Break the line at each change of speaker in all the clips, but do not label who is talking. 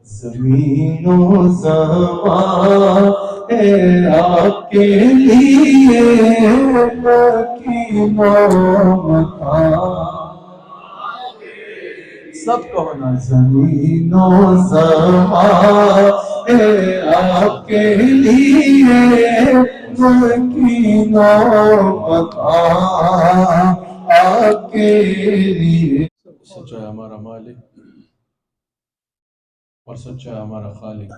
زمین و زمان ہے آپ کے لیے، مکین و مکان سب کو ہونا، زمین و زمان ہے آپ کے لیے، مکین و مکان آپ کے لیے۔ سچا ہے ہمارا مالک اور سچا ہے ہمارا خالق،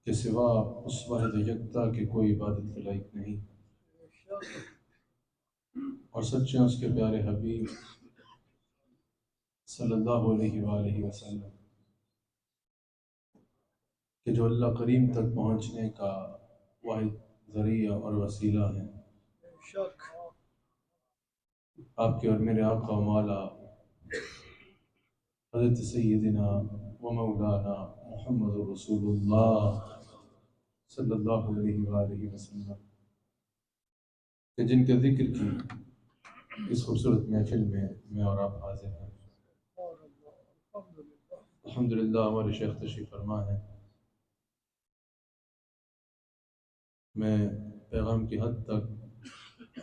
کے سوا اس واحد یکتا کی کوئی عبادت کے لائق نہیں، اور سچے ہیں اس کے پیارے حبیب صلی اللہ علیہ وآلہ وسلم کہ جو اللہ کریم تک پہنچنے کا واحد ذریعہ اور وسیلہ ہے۔ آپ کے اور میرے آقا و مولا حضرت سیدنا و مولانا محمد رسول اللہ صلی اللہ علیہ وآلہ وسلم کہ جن کے ذکر کی اس خوبصورت محفل میں اور آپ حاضر ہیں۔ الحمدللہ ہمارے شیخ تشریف فرما ہے۔ میں پیغام کی حد تک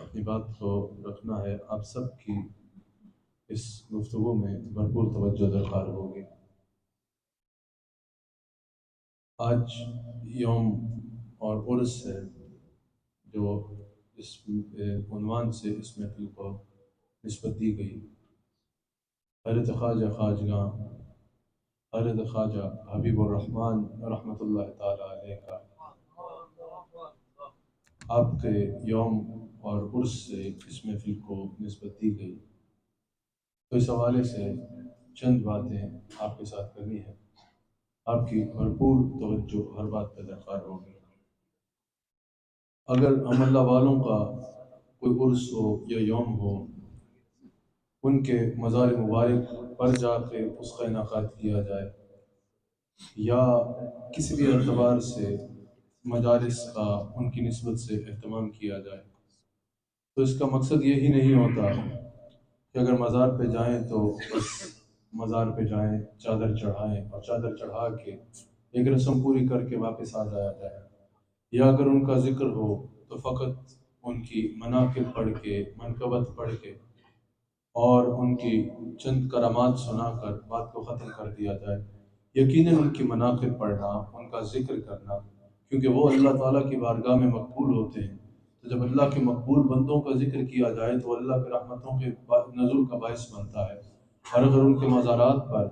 اپنی بات کو رکھنا ہے، آپ سب کی اس گفتگو میں بھرپور توجہ درکار ہوگی۔ آج یوم اور عرس ہے جو اس عنوان سے اس محفل کو نسبت دی گئی، حضرت خواجہ خواجگاں حضرت خواجہ حبیب الرحمن رحمۃ اللہ تعالی علیہ کا آپ کے یوم اور عرس سے اس محفل کو نسبت دی گئی، تو اس حوالے سے چند باتیں آپ کے ساتھ کرنی ہے۔ آپ کی بھرپور توجہ ہر بات پہ درکار ہوگی۔ اگر ہم اللہ والوں کا کوئی عرس ہو یا یوم ہو، ان کے مزار مبارک پر جا کے اس کا انعقاد کیا جائے یا کسی بھی اعتبار سے مجالس کا ان کی نسبت سے اہتمام کیا جائے، تو اس کا مقصد یہی نہیں ہوتا کہ اگر مزار پہ جائیں تو بس مزار پہ جائیں، چادر چڑھائیں اور چادر چڑھا کے ایک رسم پوری کر کے واپس آ جایا جائے، یا اگر ان کا ذکر ہو تو فقط ان کی مناقب پڑھ کے، منقبت پڑھ کے اور ان کی چند کرامات سنا کر بات کو ختم کر دیا جائے۔ یقیناً ان کی مناقب پڑھنا، ان کا ذکر کرنا، کیونکہ وہ اللہ تعالیٰ کی بارگاہ میں مقبول ہوتے ہیں، تو جب اللہ کے مقبول بندوں کا ذکر کیا جائے تو اللہ کے رحمتوں کے نزول کا باعث بنتا ہے۔ اور اگر ان کے مزارات پر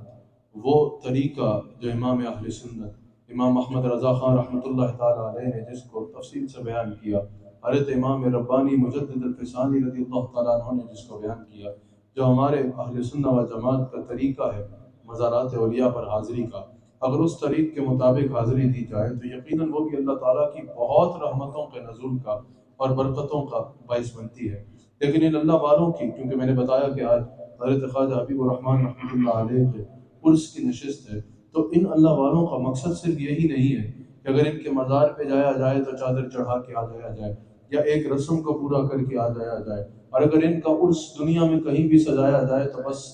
وہ طریقہ جو امام اہل سنت امام احمد رضا خان رحمۃ اللہ تعالیٰ علیہ نے جس کو تفصیل سے بیان کیا، حضرت امام ربانی مجدد الفسانی رضی اللہ تعالیٰ عنہ نے جس کو بیان کیا، جو ہمارے اہل سنت و جماعت کا طریقہ ہے مزارات اولیاء پر حاضری کا، اگر اس طریق کے مطابق حاضری دی جائے تو یقیناً وہ بھی اللہ تعالیٰ کی بہت رحمتوں کے نزول کا اور برکتوں کا باعث بنتی ہے۔ لیکن ان اللہ والوں کی، کیونکہ میں نے بتایا کہ آج حضرت خواجہ حبیب الرحمن رحمۃ اللہ علیہ کے عرس کی نشست ہے، تو ان اللہ والوں کا مقصد صرف یہی نہیں ہے کہ اگر ان کے مزار پہ جایا جائے تو چادر چڑھا کے آ جایا جائے یا ایک رسم کو پورا کر کے آ جایا جائے، اور اگر ان کا عرس دنیا میں کہیں بھی سجایا جائے تو بس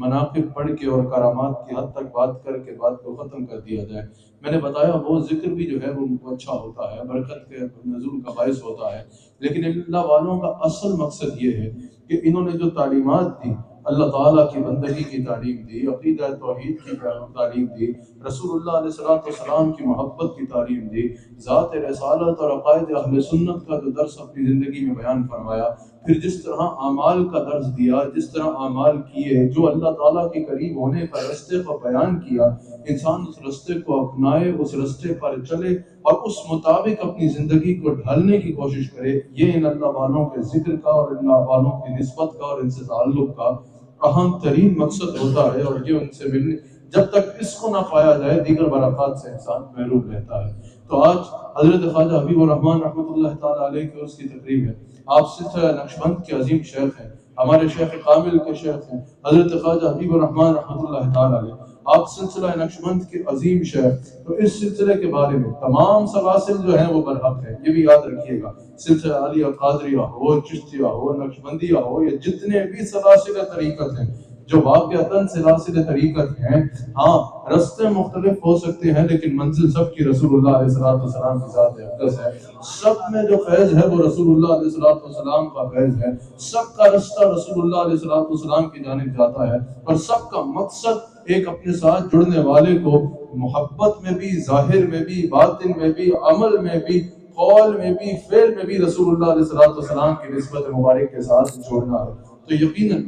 مناقب پڑھ کے اور کرامات کی حد تک بات کر کے بات کو ختم کر دیا جائے۔ میں نے بتایا وہ ذکر بھی جو ہے وہ اچھا ہوتا ہے، برکت کے نزول کا باعث ہوتا ہے، لیکن اللہ والوں کا اصل مقصد یہ ہے کہ انہوں نے جو تعلیمات دی، اللہ تعالیٰ کی بندگی کی تعلیم دی، عقیدہ توحید کی تعلیم دی، رسول اللہ علیہ الصلوۃ والسلام کی محبت کی تعلیم دی، ذات رسالت اور عقائد اہل سنت کا جو درس اپنی زندگی میں بیان فرمایا، پھر جس طرح اعمال کا درس دیا، جس طرح اعمال کیے، جو اللہ تعالیٰ کے قریب ہونے کا رستے کو بیان کیا، انسان اس رستے کو اپنائے، اس رستے پر چلے اور اس مطابق اپنی زندگی کو ڈھالنے کی کوشش کرے، یہ ان اللہ والوں کے ذکر کا اور ان اللہ والوں کی نسبت کا اور ان سے تعلق کا اہم ترین مقصد ہوتا ہے، اور یہ ان سے ملنے جب تک اس کو نہ پایا جائے دیگر برکات سے انسان محروم رہتا ہے۔ تو آج حضرت خواجہ حبیب الرحمن رحمۃ اللہ تعالیٰ علیہ کی اس کی تقریب ہے۔ آپ سلسلہ نقشبند کے عظیم شیخ ہیں، ہمارے شیخ کامل کے شیخ ہیں حضرت خواجہ حبیب الرحمن رحمۃ اللہ تعالیٰ علیہ، آپ سلسلہ نقشبند کے عظیم شیخ، تو اس سلسلے کے بارے میں تمام سلاسل جو ہیں وہ برحق ہے، یہ بھی یاد رکھیے گا، سلسلہ عالیہ قادریہ ہو، چشتیہ ہو، نقشبندیہ ہو، یہ جتنے بھی سلاسل طریقت ہیں، جو واقعتاً سلاسل طریقت ہیں، ہاں رستے مختلف ہو سکتے ہیں لیکن منزل سب کی رسول اللہ علیہ السلام کی ذات اقدس ہے۔ سب میں جو فیض ہے وہ رسول اللہ علیہ السلام کا فیض ہے، سب کا رستہ رسول اللہ علیہ السلام کی جانب جاتا ہے، اور سب کا مقصد ایک اپنے ساتھ جڑنے والے کو محبت میں بھی، ظاہر میں بھی، باطن میں بھی، عمل میں بھی، قول میں بھی، فعل میں بھی رسول اللہ علیہ السلام کی نسبت مبارک کے ساتھ جوڑنا ہے۔ تو یقیناً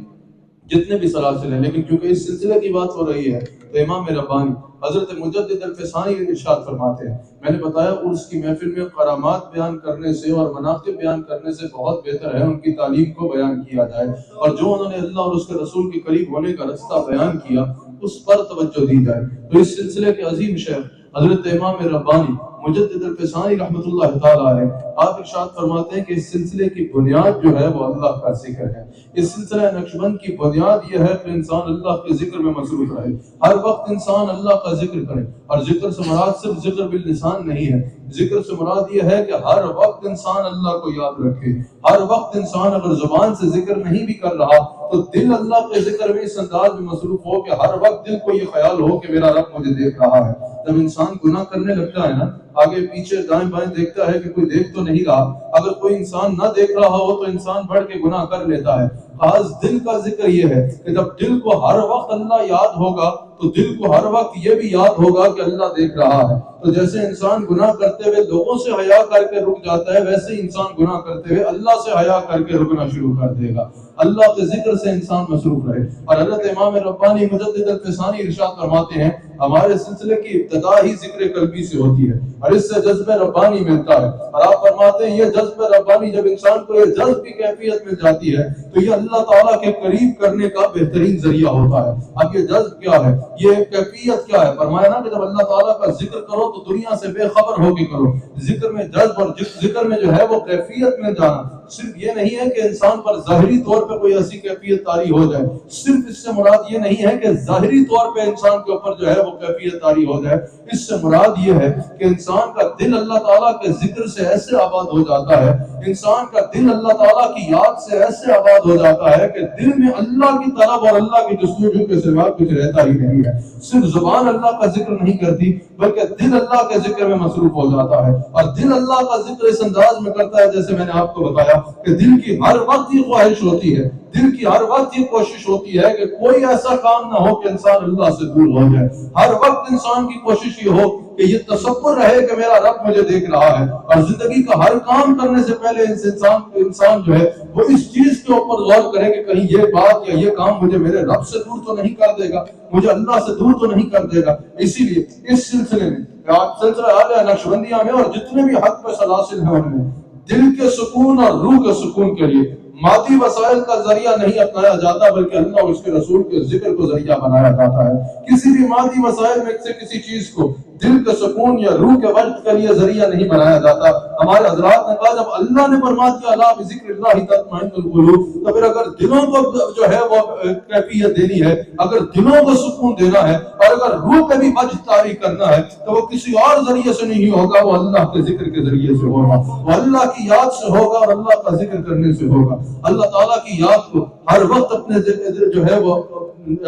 جتنے بھی سلاسل ہیں، لیکن کیونکہ اس سلسلے کی بات ہو رہی ہے تو امام ربانی حضرت مجدد الفسانی ارشاد فرماتے ہیں، میں نے بتایا عرس کی محفل میں کرامات بیان کرنے سے اور مناقب بیان کرنے سے بہت بہتر ہے ان کی تعلیم کو بیان کیا جائے، اور جو انہوں نے اللہ اور اس کے رسول کے قریب ہونے کا رستہ بیان کیا اس پر توجہ دی جائے۔ تو اس سلسلے کے عظیم شیخ حضرت امام ربانی مجدد الفسانی رحمۃ اللہ تعالی علیہ آپ ارشاد فرماتے ہیں کہ اس سلسلے کی بنیاد جو ہے وہ اللہ کا ذکر ہے۔ اس سلسلہ نقشبند کی بنیاد یہ ہے کہ انسان اللہ کے ذکر میں مصروف رہے، ہر وقت انسان اللہ کا ذکر کرے، اور ذکر سے مراد صرف ذکر باللسان نہیں ہے، ذکر سے مراد یہ ہے کہ ہر وقت انسان اللہ کو یاد رکھے، ہر وقت انسان اگر زبان سے ذکر نہیں بھی کر رہا تو دل اللہ کے ذکر میں اس انداز میں مصروف ہو کہ ہر وقت دل کو یہ خیال ہو کہ میرا رب مجھے دیکھ رہا ہے۔ جب انسان گناہ کرنے لگتا ہے نا، آگے پیچھے دائیں بائیں دیکھتا ہے کہ کوئی دیکھ تو نہیں رہا، اگر کوئی انسان نہ دیکھ رہا ہو تو انسان بڑھ کے گناہ کر لیتا ہے۔ خاص دل کا ذکر یہ ہے کہ جب دل کو ہر وقت اللہ یاد ہوگا تو دل کو ہر وقت یہ بھی یاد ہوگا کہ اللہ دیکھ رہا ہے۔ تو جیسے انسان گناہ کرتے ہوئے لوگوں سے حیا کر کے رک جاتا ہے، ویسے ہی انسان گناہ کرتے ہوئے اللہ سے حیا کر کے رکنا شروع کر دے گا۔ اللہ کے ذکر سے انسان مصروف رہے۔ اور حضرت امام ربانی مجدد الفسانی ارشاد فرماتے ہیں ہمارے سلسلے کی ابتدا ہی ذکر قلبی سے ہوتی ہے اور اس سے جذب ربانی ملتا ہے، اور آپ فرماتے ہیں یہ جذب ربانی جب انسان کو یہ جذب کی کیفیت مل جاتی ہے تو یہ اللہ تعالیٰ کے قریب کرنے کا بہترین ذریعہ ہوتا ہے۔ اب یہ جذب کیا ہے، یہ کیفیت کیا ہے؟ فرمایا نا کہ جب اللہ تعالیٰ کا ذکر کرو تو دنیا سے بے خبر ہو کے کرو۔ ذکر میں جذب اور ذکر میں جو ہے وہ کیفیت میں جانا، صرف یہ نہیں ہے کہ انسان پر ظاہری طور پہ کوئی ایسی کیفیت طاری ہو جائے، صرف اس سے مراد یہ نہیں ہے کہ ظاہری طور پہ انسان کے اوپر جو ہے وہ کیفیت طاری ہو جائے، اس سے مراد یہ ہے کہ انسان کا دل اللہ تعالیٰ کے ذکر سے ایسے آباد ہو جاتا ہے، انسان کا دل اللہ تعالیٰ کی یاد سے ایسے آباد ہو جاتا ہے کہ دل میں اللہ کی طلب اور اللہ کی جستجو کے سوا کچھ رہتا ہی نہیں ہے۔ صرف زبان اللہ کا ذکر نہیں کرتی بلکہ دل اللہ کے ذکر میں مصروف ہو جاتا ہے، اور دل اللہ کا ذکر اس انداز میں کرتا ہے جیسے میں نے آپ کو بتایا کہ دل کی ہر وقت یہ خواہش ہوتی ہے، دل کی ہر وقت یہ کوشش ہوتی ہے کہ کوئی ایسا کام نہ ہو کہ انسان اللہ سے دور ہو جائے، ہر وقت انسان کی کوشش یہ ہو کہ یہ تصور رہے کہ میرا رب مجھے دیکھ رہا ہے، اور زندگی کا ہر کام کرنے سے پہلے انسان جو ہے وہ اس چیز کے اوپر غور کرے کہ کہیں یہ بات یا یہ کام مجھے میرے رب سے دور تو نہیں کر دے گا، مجھے اللہ سے دور تو نہیں کر دے گا۔ اسی لیے اس سلسلے میں سلسلہ اعلیٰ نقشبندیہ میں اور جتنے بھی حق پہ سلاسل ہیں ان میں دل کے سکون اور روح کے سکون کے لیے مادی وسائل کا ذریعہ نہیں اپنایا جاتا بلکہ اللہ اور اس کے رسول کے ذکر کو ذریعہ بنایا جاتا ہے۔ کسی بھی مادی وسائل میں سے کسی چیز کو دل کے سکون یا روح کے وجد کے لیے ذریعہ نہیں بنایا جاتا۔ ہمارے حضرات نے کہا جب اللہ نے فرما دیا الا بذکر اللہ تطمئن القلوب، تو پھر اگر دلوں کو جو ہے وہ کیفیت دینی ہے، اگر دلوں کو سکون دینا ہے اور اگر روح پہ بھی وجد طاری کرنا ہے تو وہ کسی اور ذریعے سے نہیں ہوگا، وہ اللہ کے ذکر کے ذریعے سے ہوگا، وہ اللہ کی یاد سے ہوگا اور اللہ کا ذکر کرنے سے ہوگا۔ اللہ تعالیٰ کی یاد کو ہر وقت اپنے جو ہے وہ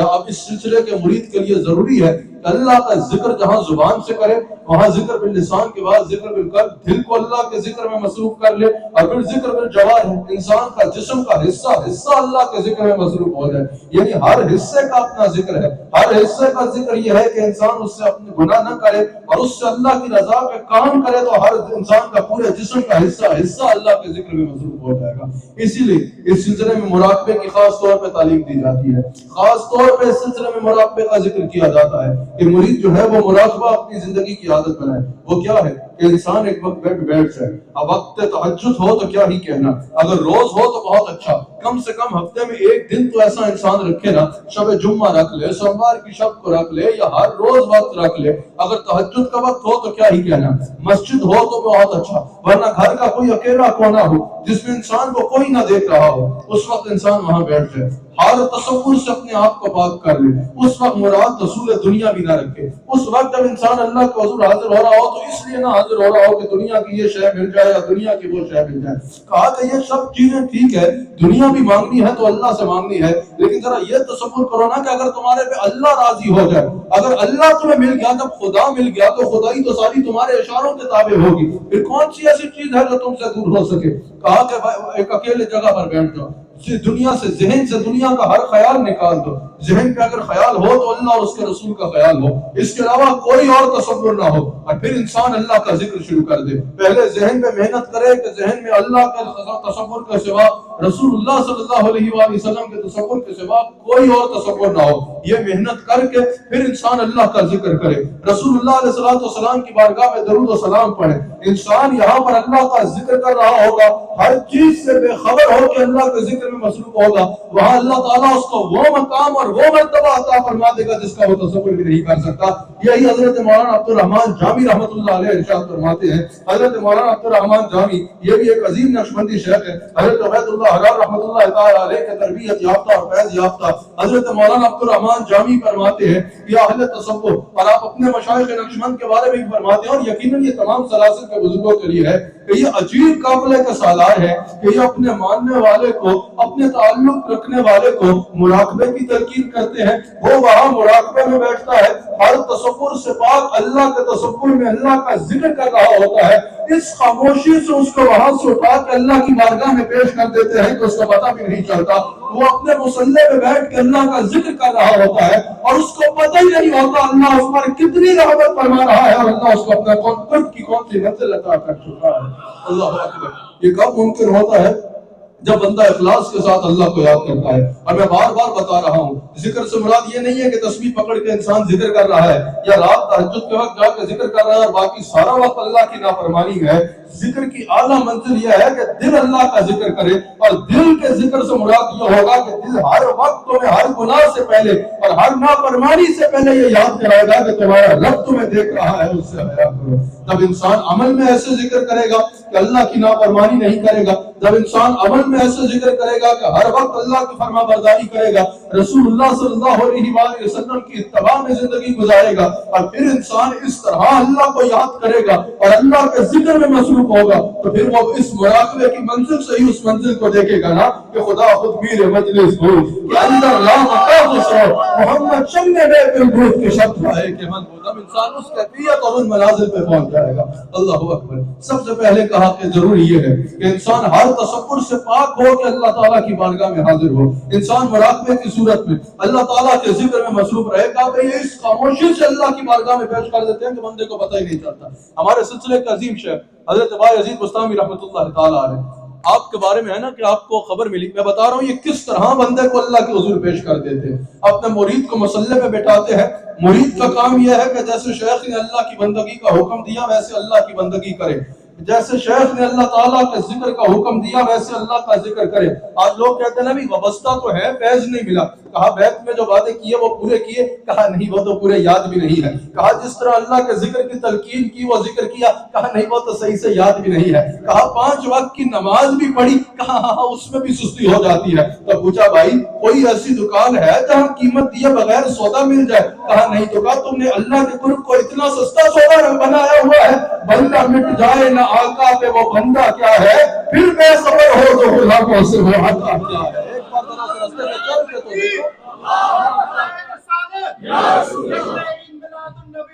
اب اس سلسلے کے مرید کے لیے ضروری ہے کہ اللہ کا ذکر جہاں زبان سے کرے وہاں ذکر باللسان کے بعد ذکر بالقلب، دل کو اللہ کے ذکر میں مصروف کر لے، اور پھر ذکر بالجوارح، انسان کا جسم کا حصہ اللہ کے ذکر میں مصروف ہو جائے، یعنی ہر حصے کا اپنا ذکر ہے، ہر حصے کا ذکر یہ ہے کہ انسان اس سے اپنے گناہ نہ کرے اور اس سے اللہ کی رضا پہ کام کرے، تو ہر انسان کا پورے جسم کا حصہ اللہ کے ذکر میں مصروف ہو جائے گا۔ اسی لیے اس سلسلے میں مراقبے کی خاص طور پہ تعلیم دی جاتی ہے، خاص طور پہ اس سلسلے میں مراقبے کا ذکر کیا جاتا ہے کہ مرید جو ہے وہ مراقبہ اپنی زندگی کی عادت بنائے۔ وہ کیا ہے کہ انسان ایک وقت بیٹھ جائے، اب وقت تہجد ہو تو کیا ہی کہنا، اگر روز ہو تو بہت اچھا، کم سے کم ہفتے میں ایک دن تو ایسا انسان رکھے نا، شب جمعہ رکھ لے، سوموار کی شب کو رکھ لے، یا ہر روز وقت رکھ لے۔ اگر تہجد کا وقت ہو تو کیا ہی کہنا، مسجد ہو تو بہت اچھا، ورنہ گھر کا کوئی اکیلا کونا ہو جس میں انسان کو کوئی نہ دیکھ رہا ہو، اس وقت انسان وہاں بیٹھ جائے، ہر تصور سے اپنے آپ کو پاک کر لے، اس وقت مراد رسول دنیا بھی نہ رکھے۔ اس وقت جب انسان اللہ کے حضور حاضر ہو رہا ہو تو اس لیے نہ حاضر منتظر ہو رہا ہو کہ دنیا کی یہ شے مل جائے یا دنیا کی وہ شے مل جائے. کہا کہ یہ سب چیزیں ٹھیک ہے، دنیا بھی مانگنی ہے تو اللہ سے مانگنی ہے، لیکن ذرا یہ تصور کرو نا کہ اگر تمہارے پہ اللہ راضی ہو جائے، اگر اللہ تمہیں مل گیا، جب خدا مل گیا تو خدائی تو ساری تمہارے اشاروں کے تابع ہوگی، پھر کون سی ایسی چیز ہے جو تم سے دور ہو سکے. کہا کہ ایک اکیلے جگہ پر بیٹھ جاؤ، دنیا سے، ذہن سے دنیا کا ہر خیال نکال دو. ذہن پہ اگر خیال ہو تو اللہ اور اس کے رسول کا خیال ہو، اس کے علاوہ کوئی اور تصور نہ ہو، اور پھر انسان اللہ کا ذکر شروع کر دے. پہلے ذہن پہ محنت کرے کہ ذہن میں اللہ کا تصور کے سوا، رسول اللہ صلی اللہ علیہ وآلہ وسلم کے تصور کے سوا کوئی اور تصور نہ ہو. یہ محنت کر کے پھر انسان اللہ کا ذکر کرے، رسول اللہ علیہ السلام کی بارگاہ میں درود و سلام پڑھے. انسان یہاں پر اللہ کا ذکر کر رہا ہوگا، ہر چیز سے بے خبر ہو کہ اللہ کے ذکر میں مصروف ہوگا، وہاں اللہ تعالیٰ اس کو وہ مقام اور وہ مرتبہ عطا فرما دے گا جس کا وہ تصور بھی نہیں کر سکتا. یہی حضرت مولانا عبد الرحمن جامی رحمۃ اللہ علیہ ارشاد فرماتے ہیں. حضرت مولانا عبد الرحمن جامی یہ بھی ایک عظیم نقشبندی شیخ ہے. حضرت عبید اللہ حرار رحمۃ اللہ تعالیٰ علیہ کے تربیت یافتہ اور فیض یافتہ حضرت مولانا عبد الرحمن جامی فرماتے ہیں یا اہل تصوف، اور آپ اپنے مشائخ نقشبند کے بارے میں بھی فرماتے ہیں، اور یقیناً یہ تمام سلاسل کے بزرگوں کے لیے ہے کہ یہ عجیب قافلے کا سالار ہے کہ یہ اپنے ماننے والے کو، اپنے تعلق رکھنے والے کو مراقبے کی تلقین کرتے ہیں. وہ وہاں مراقبے میں بیٹھتا ہے، ہر تصور سے پاک اللہ کے تصور میں اللہ کا ذکر کر رہا ہوتا ہے. اس خاموشی سے اس کو وہاں سے اٹھا کے اللہ کی بارگاہ میں پیش کر دیتے ہیں کہ اس کو پتہ بھی نہیں چلتا. وہ اپنے مصلی پہ بیٹھ کے اللہ کا ذکر کر رہا ہوتا ہے اور اس کو پتہ ہی نہیں ہوتا اللہ اس پر کتنی رحمت فرما رہا ہے اور اللہ اس کو اپنا قرب کی کون سی منزل عطا کر چکا ہے. اللہ اکبر. یہ کب ممکن ہوتا ہے؟ جب بندہ اخلاص کے ساتھ اللہ کو یاد کرتا ہے. اور میں بار بار بتا رہا ہوں، ذکر سے مراد یہ نہیں ہے کہ تسبیح پکڑ کے انسان ذکر کر رہا ہے یا رات تہجد کے وقت جا کے ذکر کر رہا ہے اور باقی سارا وقت اللہ کی نافرمانی ہے. ذکر کی اعلیٰ منزل یہ ہے کہ دل اللہ کا ذکر کرے، اور دل کے ذکر سے مراد یہ ہوگا کہ دل ہر وقت تمہیں ہر گناہ سے پہلے اور ہر نافرمانی سے پہلے یہ یاد کرائے گا کہ تمہارا رب تمہیں دیکھ رہا ہے، اس سے حیا کرو. جب انسان عمل میں ایسے ذکر کرے گا کہ اللہ کی نافرمانی نہیں کرے گا، جب انسان عمل میں ایسے ذکر کرے گا کہ ہر وقت اللہ کی فرما برداری کرے گا، رسول اللہ صلی اللہ علیہ وآلہ وسلم کی اتباع میں زندگی گزارے گا، اور پھر انسان اس طرح اللہ کو یاد کرے گا اور اللہ کے ذکر میں مصروف ہوگا، تو پھر وہ اس مراقبے کی منزل سے ہی اس منزل کو دیکھے گا نا کہ خدا خود میر مجلس ہو کہ اندر لا مقاصد ہو محمد شمع بے البرود کے شبد آئے کہ من جب انسان اس کیفیت اور ان منازل پہ پہنچ جائے گا. اللہ اکبر. سب سے پہلے کہا کہ ضروری یہ ہے کہ انسان ہر تصور سے پاک ہو کہ اللہ تعالیٰ کی بارگاہ میں حاضر ہو. انسان مراقبے کی صورت میں اللہ تعالیٰ کے ذکر میں مصروف رہے گا کہ اس خاموشی سے اللہ کی بارگاہ میں پیش کر دیتے ہیں کہ بندے کو پتہ ہی نہیں چلتا. ہمارے سلسلے کا عظیم شیخ حضرت بایزید بستامی رحمۃ اللہ تعالیٰ علیہ، آپ کے بارے میں ہے نا کہ آپ کو خبر ملی، میں بتا رہا ہوں یہ کس طرح بندے کو اللہ کے حضور پیش کر دیتے ہیں. اپنے مرید کو مصلی پہ بٹھاتے ہیں. مرید کا کام یہ ہے کہ جیسے شیخ نے اللہ کی بندگی کا حکم دیا ویسے اللہ کی بندگی کرے، جیسے شیخ نے اللہ تعالیٰ کے ذکر کا حکم دیا ویسے اللہ کا ذکر کرے. آج لوگ کہتے ہیں نا بھی وابستہ تو ہے، فیض نہیں ملا. کہا بیت میں جو وعدے کیے وہ پورے کیے؟ کہا نہیں، وہ تو پورے یاد بھی نہیں ہے. کہا جس طرح اللہ کے ذکر کی تلقین کی وہ ذکر کیا؟ کہا نہیں، وہ تو صحیح سے یاد بھی نہیں ہے. کہا 5 وقت کی نماز بھی پڑھی؟ کہا ہاں اس میں بھی سستی ہو جاتی ہے. تو پوچھا بھائی کوئی ایسی دکان ہے جہاں قیمت دیے بغیر سودا مل جائے؟ کہا نہیں. تو کہا تم نے اللہ کے قرب کو اتنا سستا سودا بنایا ہوا ہے، بندہ مٹ جائے نہ آقا پہ وہ بندہ کیا ہے، پھر بے صبر ہو تو غلاموں سے وہ عطا کیا ہے. ایک بار ذرا سے راستے میں چل کے تو دیکھو.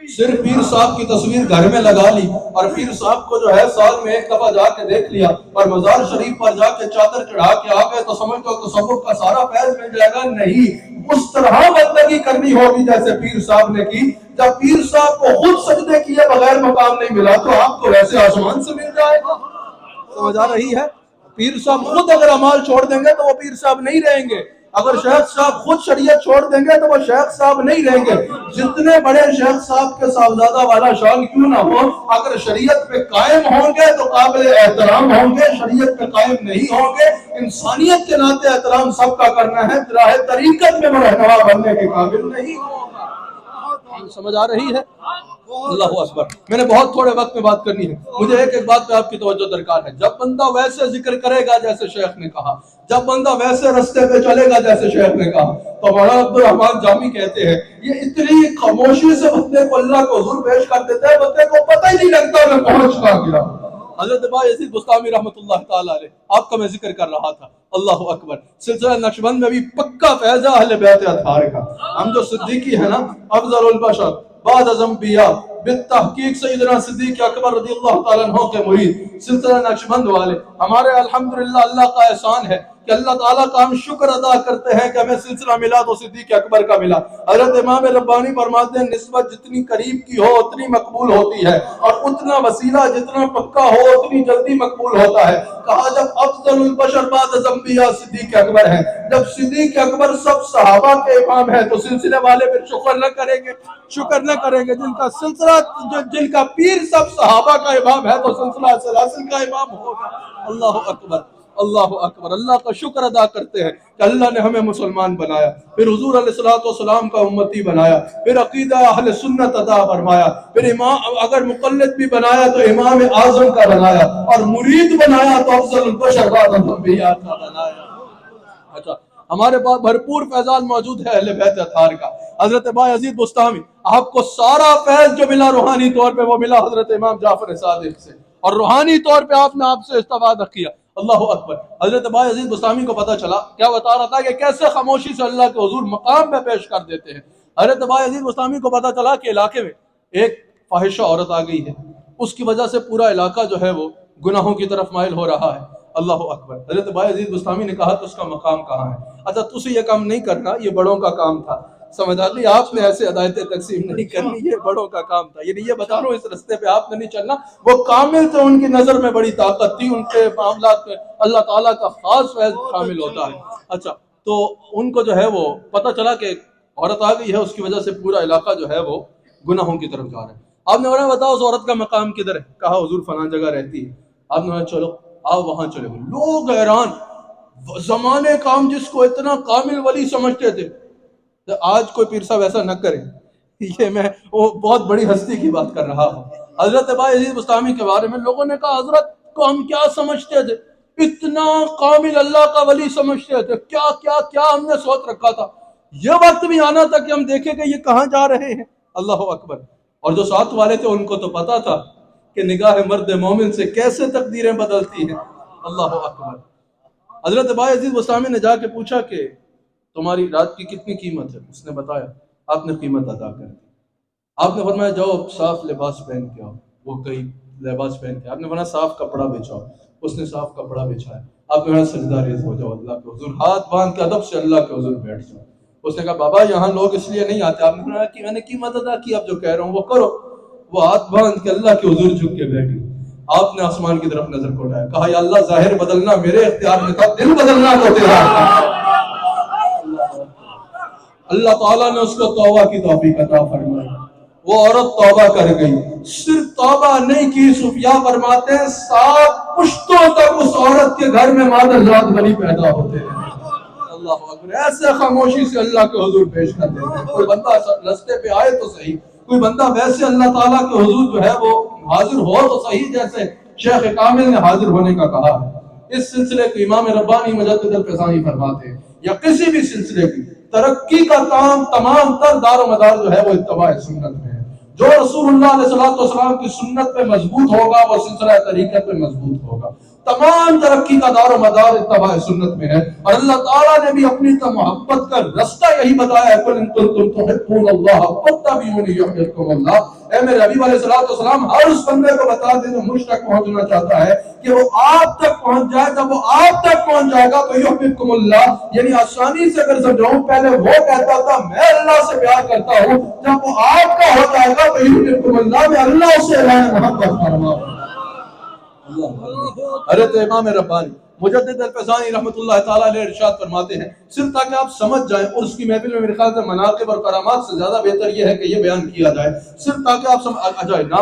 صرف پیر صاحب کی تصویر گھر میں لگا لی اور پیر صاحب کو جو ہے سال میں ایک دفعہ جا کے دیکھ لیا اور مزار شریف پر جا کے چادر چڑھا کے آ گئے تو سمجھو تصوف کا سارا فیض مل جائے گا؟ نہیں، اس طرح بندگی کرنی ہوگی جیسے پیر صاحب نے کی. جب پیر صاحب کو خود سجدے کیے بغیر مقام نہیں ملا تو آپ کو ویسے آسمان سے مل جائے گا. سمجھ آ رہی ہے؟ پیر صاحب خود اگر اعمال چھوڑ دیں گے تو وہ پیر صاحب نہیں رہیں گے. اگر شیخ صاحب خود شریعت چھوڑ دیں گے تو وہ شیخ صاحب نہیں رہیں گے. جتنے بڑے شیخ صاحب کے صاحبزادہ والا شان کیوں نہ ہو، اگر شریعت پہ قائم ہوں گے تو قابل احترام ہوں گے. شریعت پہ قائم نہیں ہوں گے، انسانیت کے ناطے احترام سب کا کرنا ہے، راہ طریقت میں رہنما بننے کے قابل نہیں ہوگا. سمجھ آ رہی ہے؟ اللہ اکبر. میں نے بہت تھوڑے وقت میں بات کرنی ہے، مجھے ایک بات پہ آپ کی توجہ درکار ہے. جب بندہ ویسے ذکر کرے گا جیسے شیخ نے کہا، جب بندہ ویسے رستے پہ چلے گا جیسے شیخ نے کہا، تو مولانا عبد الرحمن جامی کہتے ہیں یہ اتنی خاموشی سے بندے کو اللہ کو حضور پیش کر دیتا ہے بندے کو پتہ پتہ ہی نہیں لگتا میں پہنچ کہاں گیا۔
حضرت بایزید بستامی رحمۃ اللہ تعالیٰ علیہ، آپ کا میں ذکر کر رہا تھا، اللہ اکبر، سلسلہ نقشبند میں بھی پکا فیض ہے اہل بیت اطہار کا۔ ہم جو صدیقی ہے نا، افضل البشر بعد از انبیاء، بالتحقیق سیدنا صدیق اکبر رضی اللہ تعالیٰ عنہ کے مرید سلسلہ نقشبند والے، ہمارے الحمدللہ اللہ کا احسان ہے کہ اللہ تعالیٰ کا ہم شکر ادا کرتے ہیں کہ ہمیں سلسلہ ملا تو صدیق اکبر کا ملا۔ حضرت امام ربانی فرماتے ہیں نسبت جتنی قریب کی ہو اتنی مقبول ہوتی ہے، اور اتنا وسیلہ جتنا پکا ہو اتنی جلدی مقبول ہوتا ہے۔ کہا جب افضل البشر بعد از انبیاء صدیق اکبر ہے، جب صدیق اکبر سب صحابہ کے امام ہے تو سلسلے والے پھر شکر نہ کریں گے؟ شکر نہ کریں گے؟ جن کا سلسلہ، جن کا پیر سب صحابہ کا امام ہے تو سلسلہ سلاسل کا امام ہوگا۔ اللہ اکبر، اللہ اکبر، اللہ کا شکر ادا کرتے ہیں کہ اللہ نے ہمیں مسلمان بنایا، پھر حضور علیہ الصلوۃ والسلام کا امتی بنایا، پھر عقیدہ اہل سنت ادا فرمایا، پھر امام اگر مقلد بھی بنایا تو امام اعظم کا بنایا، اور مرید بنایا تو افضل البشر بعد الانبیاء کا بنایا۔ اچھا، ہمارے پاس بھرپور فیضان موجود ہے اہل بیت اطہار کا۔ حضرت بایزید بستامی، آپ کو سارا فیض جو ملا روحانی طور پہ وہ ملا حضرت امام جعفر صادق سے، اور روحانی طور پہ آپ نے آپ سے استفادہ کیا۔ اللہ اکبر۔ حضرت بایزید بستامی کو پتہ چلا، کیا بتا رہا تھا کہ کیسے خاموشی سے اللہ کے حضور مقام پہ پیش کر دیتے ہیں۔ حضرت بایزید بستامی کو پتہ چلا کہ علاقے میں ایک فاحشہ عورت آ گئی ہے، اس کی وجہ سے پورا علاقہ جو ہے وہ گناہوں کی طرف مائل ہو رہا ہے۔ اللہ اکبر۔ حضرت بایزید بستامی نے کہا کہ اس کا مقام کہاں ہے؟ اچھا تجھے یہ کام نہیں کرنا، یہ بڑوں کا کام تھا۔ سمجھ آتی؟ آپ نے ایسے ہدایتیں تقسیم نہیں کرنی، یہ بڑوں کا کام تھا۔ یعنی یہ بتا رہا ہوں اس رستے پہ آپ نے نہیں چلنا۔ وہ کامل تھے، ان کی نظر میں بڑی طاقت تھی، ان کے معاملات میں اللہ تعالیٰ کا خاص فیض شامل ہوتا ہے۔ اچھا، تو ان کو جو ہے وہ پتہ چلا کہ عورت آ گئی ہے، اس کی وجہ سے پورا علاقہ جو ہے وہ گناہوں کی طرف جا رہا ہے۔ آپ نے بولا بتاؤ اس عورت کا مقام کدھر ہے؟ کہا حضور فلاں جگہ رہتی ہے۔ آپ نے بولا چلو آؤ وہاں چلے گئے۔ لوگ حیران، زمانے کا ہم جس کو اتنا کامل ولی سمجھتے تھے، آج کوئی پیر صاحب ایسا نہ کرے۔ یہ میں وہ بہت بڑی ہستی کی بات کر رہا ہوں۔ حضرت بایزید بستامی کے بارے میں لوگوں نے کہا حضرت کو ہم کیا سمجھتے تھے، اتنا کامل اللہ کا ولی سمجھتے تھے، کیا کیا کیا ہم نے سوچ رکھا تھا۔ یہ وقت بھی آنا تھا کہ ہم دیکھیں کہ یہ کہاں جا رہے ہیں۔ اللہ اکبر۔ اور جو ساتھ والے تھے ان کو تو پتا تھا کہ نگاہ مرد مومن سے کیسے تقدیریں بدلتی ہیں۔ اللہ اکبر۔ حضرت بایزید بستامی نے جا کے پوچھا کہ تمہاری رات کی کتنی قیمت ہے؟ اس نے بتایا، آپ نے قیمت ادا کر دی۔ آپ نے فرمایا جاؤ صاف لباس پہن کے آؤ۔ وہ کئی لباس پہن کے، آپ نے فرمایا صاف کپڑا بچھاؤ۔ اس نے صاف کپڑا بچھایا۔ آپ نے فرمایا سجدہ ریز ہو جاؤ اللہ کے حضور، ہاتھ باندھ کے ادب سے اللہ کے حضور بیٹھ جاؤ۔ اس نے کہا بابا یہاں لوگ اس لیے نہیں آتے۔ آپ نے فرمایا کہ میں نے قیمت ادا کی، اب جو کہہ رہا ہوں وہ کرو۔ وہ ہاتھ باندھ کے اللہ کے حضور جھک کے بیٹھی۔ آپ نے آسمان کی طرف نظر کو اٹھایا، کہا یا اللہ ظاہر بدلنا میرے اختیار میں تھا، دل بدلنا تو تیرا تھا۔ اللہ تعالیٰ نے اس کو توبہ کی توفیق عطا فرمائی۔ وہ عورت توبہ کر گئی۔ صرف توبہ نہیں کی، صوفیاء فرماتے ہیں 7 پشتوں تک اس عورت کے گھر میں مادرزاد ولی پیدا ہوتے ہیں۔ اللہ اکبر۔ ایسے خاموشی سے اللہ کے حضور پیش کر دیتے ہیں۔ کوئی بندہ رستے پہ آئے تو صحیح، کوئی بندہ ویسے اللہ تعالیٰ کے حضور جو ہے وہ حاضر ہو تو صحیح، جیسے شیخ کامل نے حاضر ہونے کا کہا ہے۔ اس سلسلے کو امام ربانی مجدد الفیضانی فرماتے ہیں، یا کسی بھی سلسلے کی ترقی کا تمام تر دار و مدار جو ہے وہ اتباع سنت میں ہے۔ جو رسول اللہ علیہ السلام کی سنت پہ مضبوط ہوگا وہ سلسلہ طریقت پہ مضبوط ہوگا۔ تمام ترقی کا دار و مدار اتباع سنت میں ہے، اور اللہ تعالیٰ نے بھی اپنی محبت کا رستہ یہی بتایا ہے، قُلْ إِن كُنتُمْ تُحِبُّونَ اللَّهَ فَاتَّبِعُونِي يُحْبِبْكُمُ اللَّهُ۔ اے میرے حبیب علیہ السلام ہر اس بندے کو بتا دے جو مجھ تک پہنچنا چاہتا ہے کہ وہ آپ تک پہنچ جائے۔ جب وہ آپ تک پہنچ جائے گا تو یحببکم اللہ، یعنی آسانی سے اگر سمجھاؤں، پہلے وہ کہتا تھا میں اللہ سے پیار کرتا ہوں، جب وہ آپ کا ہو جائے گا تو یحببکم اللہ، میں اللہ سے محبت فرماؤں۔ حضرت امام ربانی مجدد الفیضانی رحمۃ اللہ تعالیٰ علیہ ارشاد فرماتے ہیں، صرف تاکہ آپ سمجھ جائیں، اور اس کی محفل میں میرے خیال سے مناقب اور کرامات سے زیادہ بہتر یہ ہے کہ یہ بیان کیا جائے، صرف تاکہ آپ سمجھ جائیں، نہ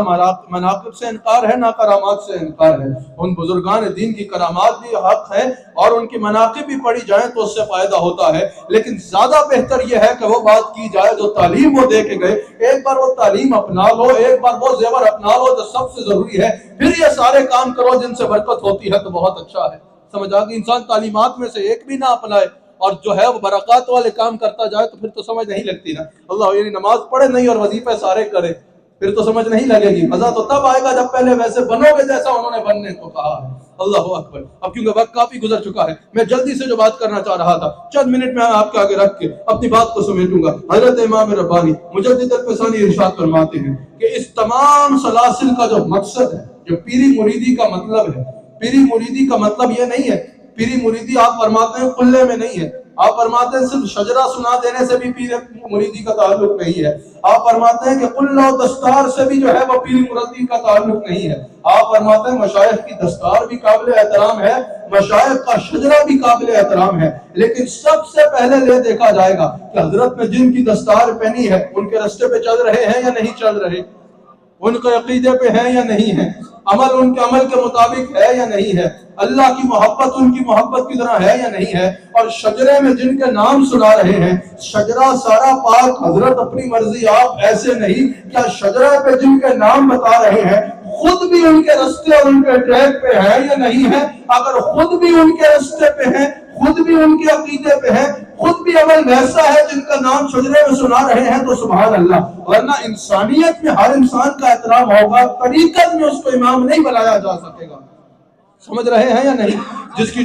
مناقب سے انکار ہے نہ کرامات سے انکار ہے۔ ان بزرگان دین کی کرامات بھی حق ہے اور ان کی مناقب بھی پڑھی جائیں تو اس سے فائدہ ہوتا ہے، لیکن زیادہ بہتر یہ ہے کہ وہ بات کی جائے جو تعلیم وہ دے کے گئے۔ ایک بار وہ تعلیم اپنا لو، ایک بار وہ زیور اپنا لو جو سب سے ضروری ہے، پھر یہ سارے کام کرو جن سے برکت ہوتی ہے تو بہت اچھا ہے۔ سمجھ آ گئی؟ انسان تعلیمات میں سے ایک بھی نہ اپنائے اور جو ہے وہ برکات والے کام کرتا جائے تو پھر تو سمجھ نہیں لگتی نا۔ اللہ، یعنی نماز پڑھے نہیں اور وظیفے سارے کرے پھر تو سمجھ نہیں لگے گی. مزہ تو تب آئے گا جب پہلے ویسے بنو گے جیسا انہوں نے بننے کو کہا ہے. اللہ اکبر. اب کیونکہ وقت کافی گزر چکا ہے, میں جلدی سے جو بات کرنا چاہ رہا تھا چند منٹ میں آپ کے آگے رکھ کے اپنی بات کو سمیٹوں گا. حضرت امام ربانی مجدد الفسانی ارشاد فرماتے ہیں کہ اس تمام سلاسل کا جو مقصد ہے, جو پیری مریدی کا مطلب ہے, پیری مریدی کا مطلب یہ نہیں ہے, پیری مریدی آپ فرماتے ہیں قلے میں نہیں ہے, آپ فرماتے ہیں صرف شجرہ سنا دینے سے بھی پیر مریدی کا تعلق نہیں ہے, آپ فرماتے ہیں کہ قلہ و دستار سے بھی جو ہے وہ پیر مریدی کا تعلق نہیں ہے, آپ فرماتے ہیں مشائخ کی دستار بھی قابل احترام ہے, مشائخ کا شجرہ بھی قابل احترام ہے, لیکن سب سے پہلے یہ دیکھا جائے گا کہ حضرت نے جن کی دستار پہنی ہے ان کے راستے پہ چل رہے ہیں یا نہیں چل رہے, ان کے عقیدے پہ ہیں یا نہیں ہے, عمل ان کے عمل کے مطابق ہے یا نہیں ہے, اللہ کی محبت ان کی محبت کی طرح ہے یا نہیں ہے. اور شجرے میں جن کے نام سنا رہے ہیں, شجرہ سارا پاک حضرت اپنی مرضی, آپ ایسے نہیں, کیا شجرے پہ جن کے نام بتا رہے ہیں خود بھی ان کے راستے اور ان کے ٹریک پہ ہے یا نہیں ہے؟ اگر خود بھی ان کے راستے پہ ہیں, خود بھی ان کے عقیدے پہ ہیں, خود بھی عمل ویسا ہے جن کا نام شجرے میں سنا رہے ہیں, تو سبحان اللہ. ورنہ انسانیت میں ہر انسان کا احترام ہوگا, طریقت میں اس کو امام نہیں بنایا جا سکے گا. سمجھ رہے ہیں یا نہیں؟ جس کی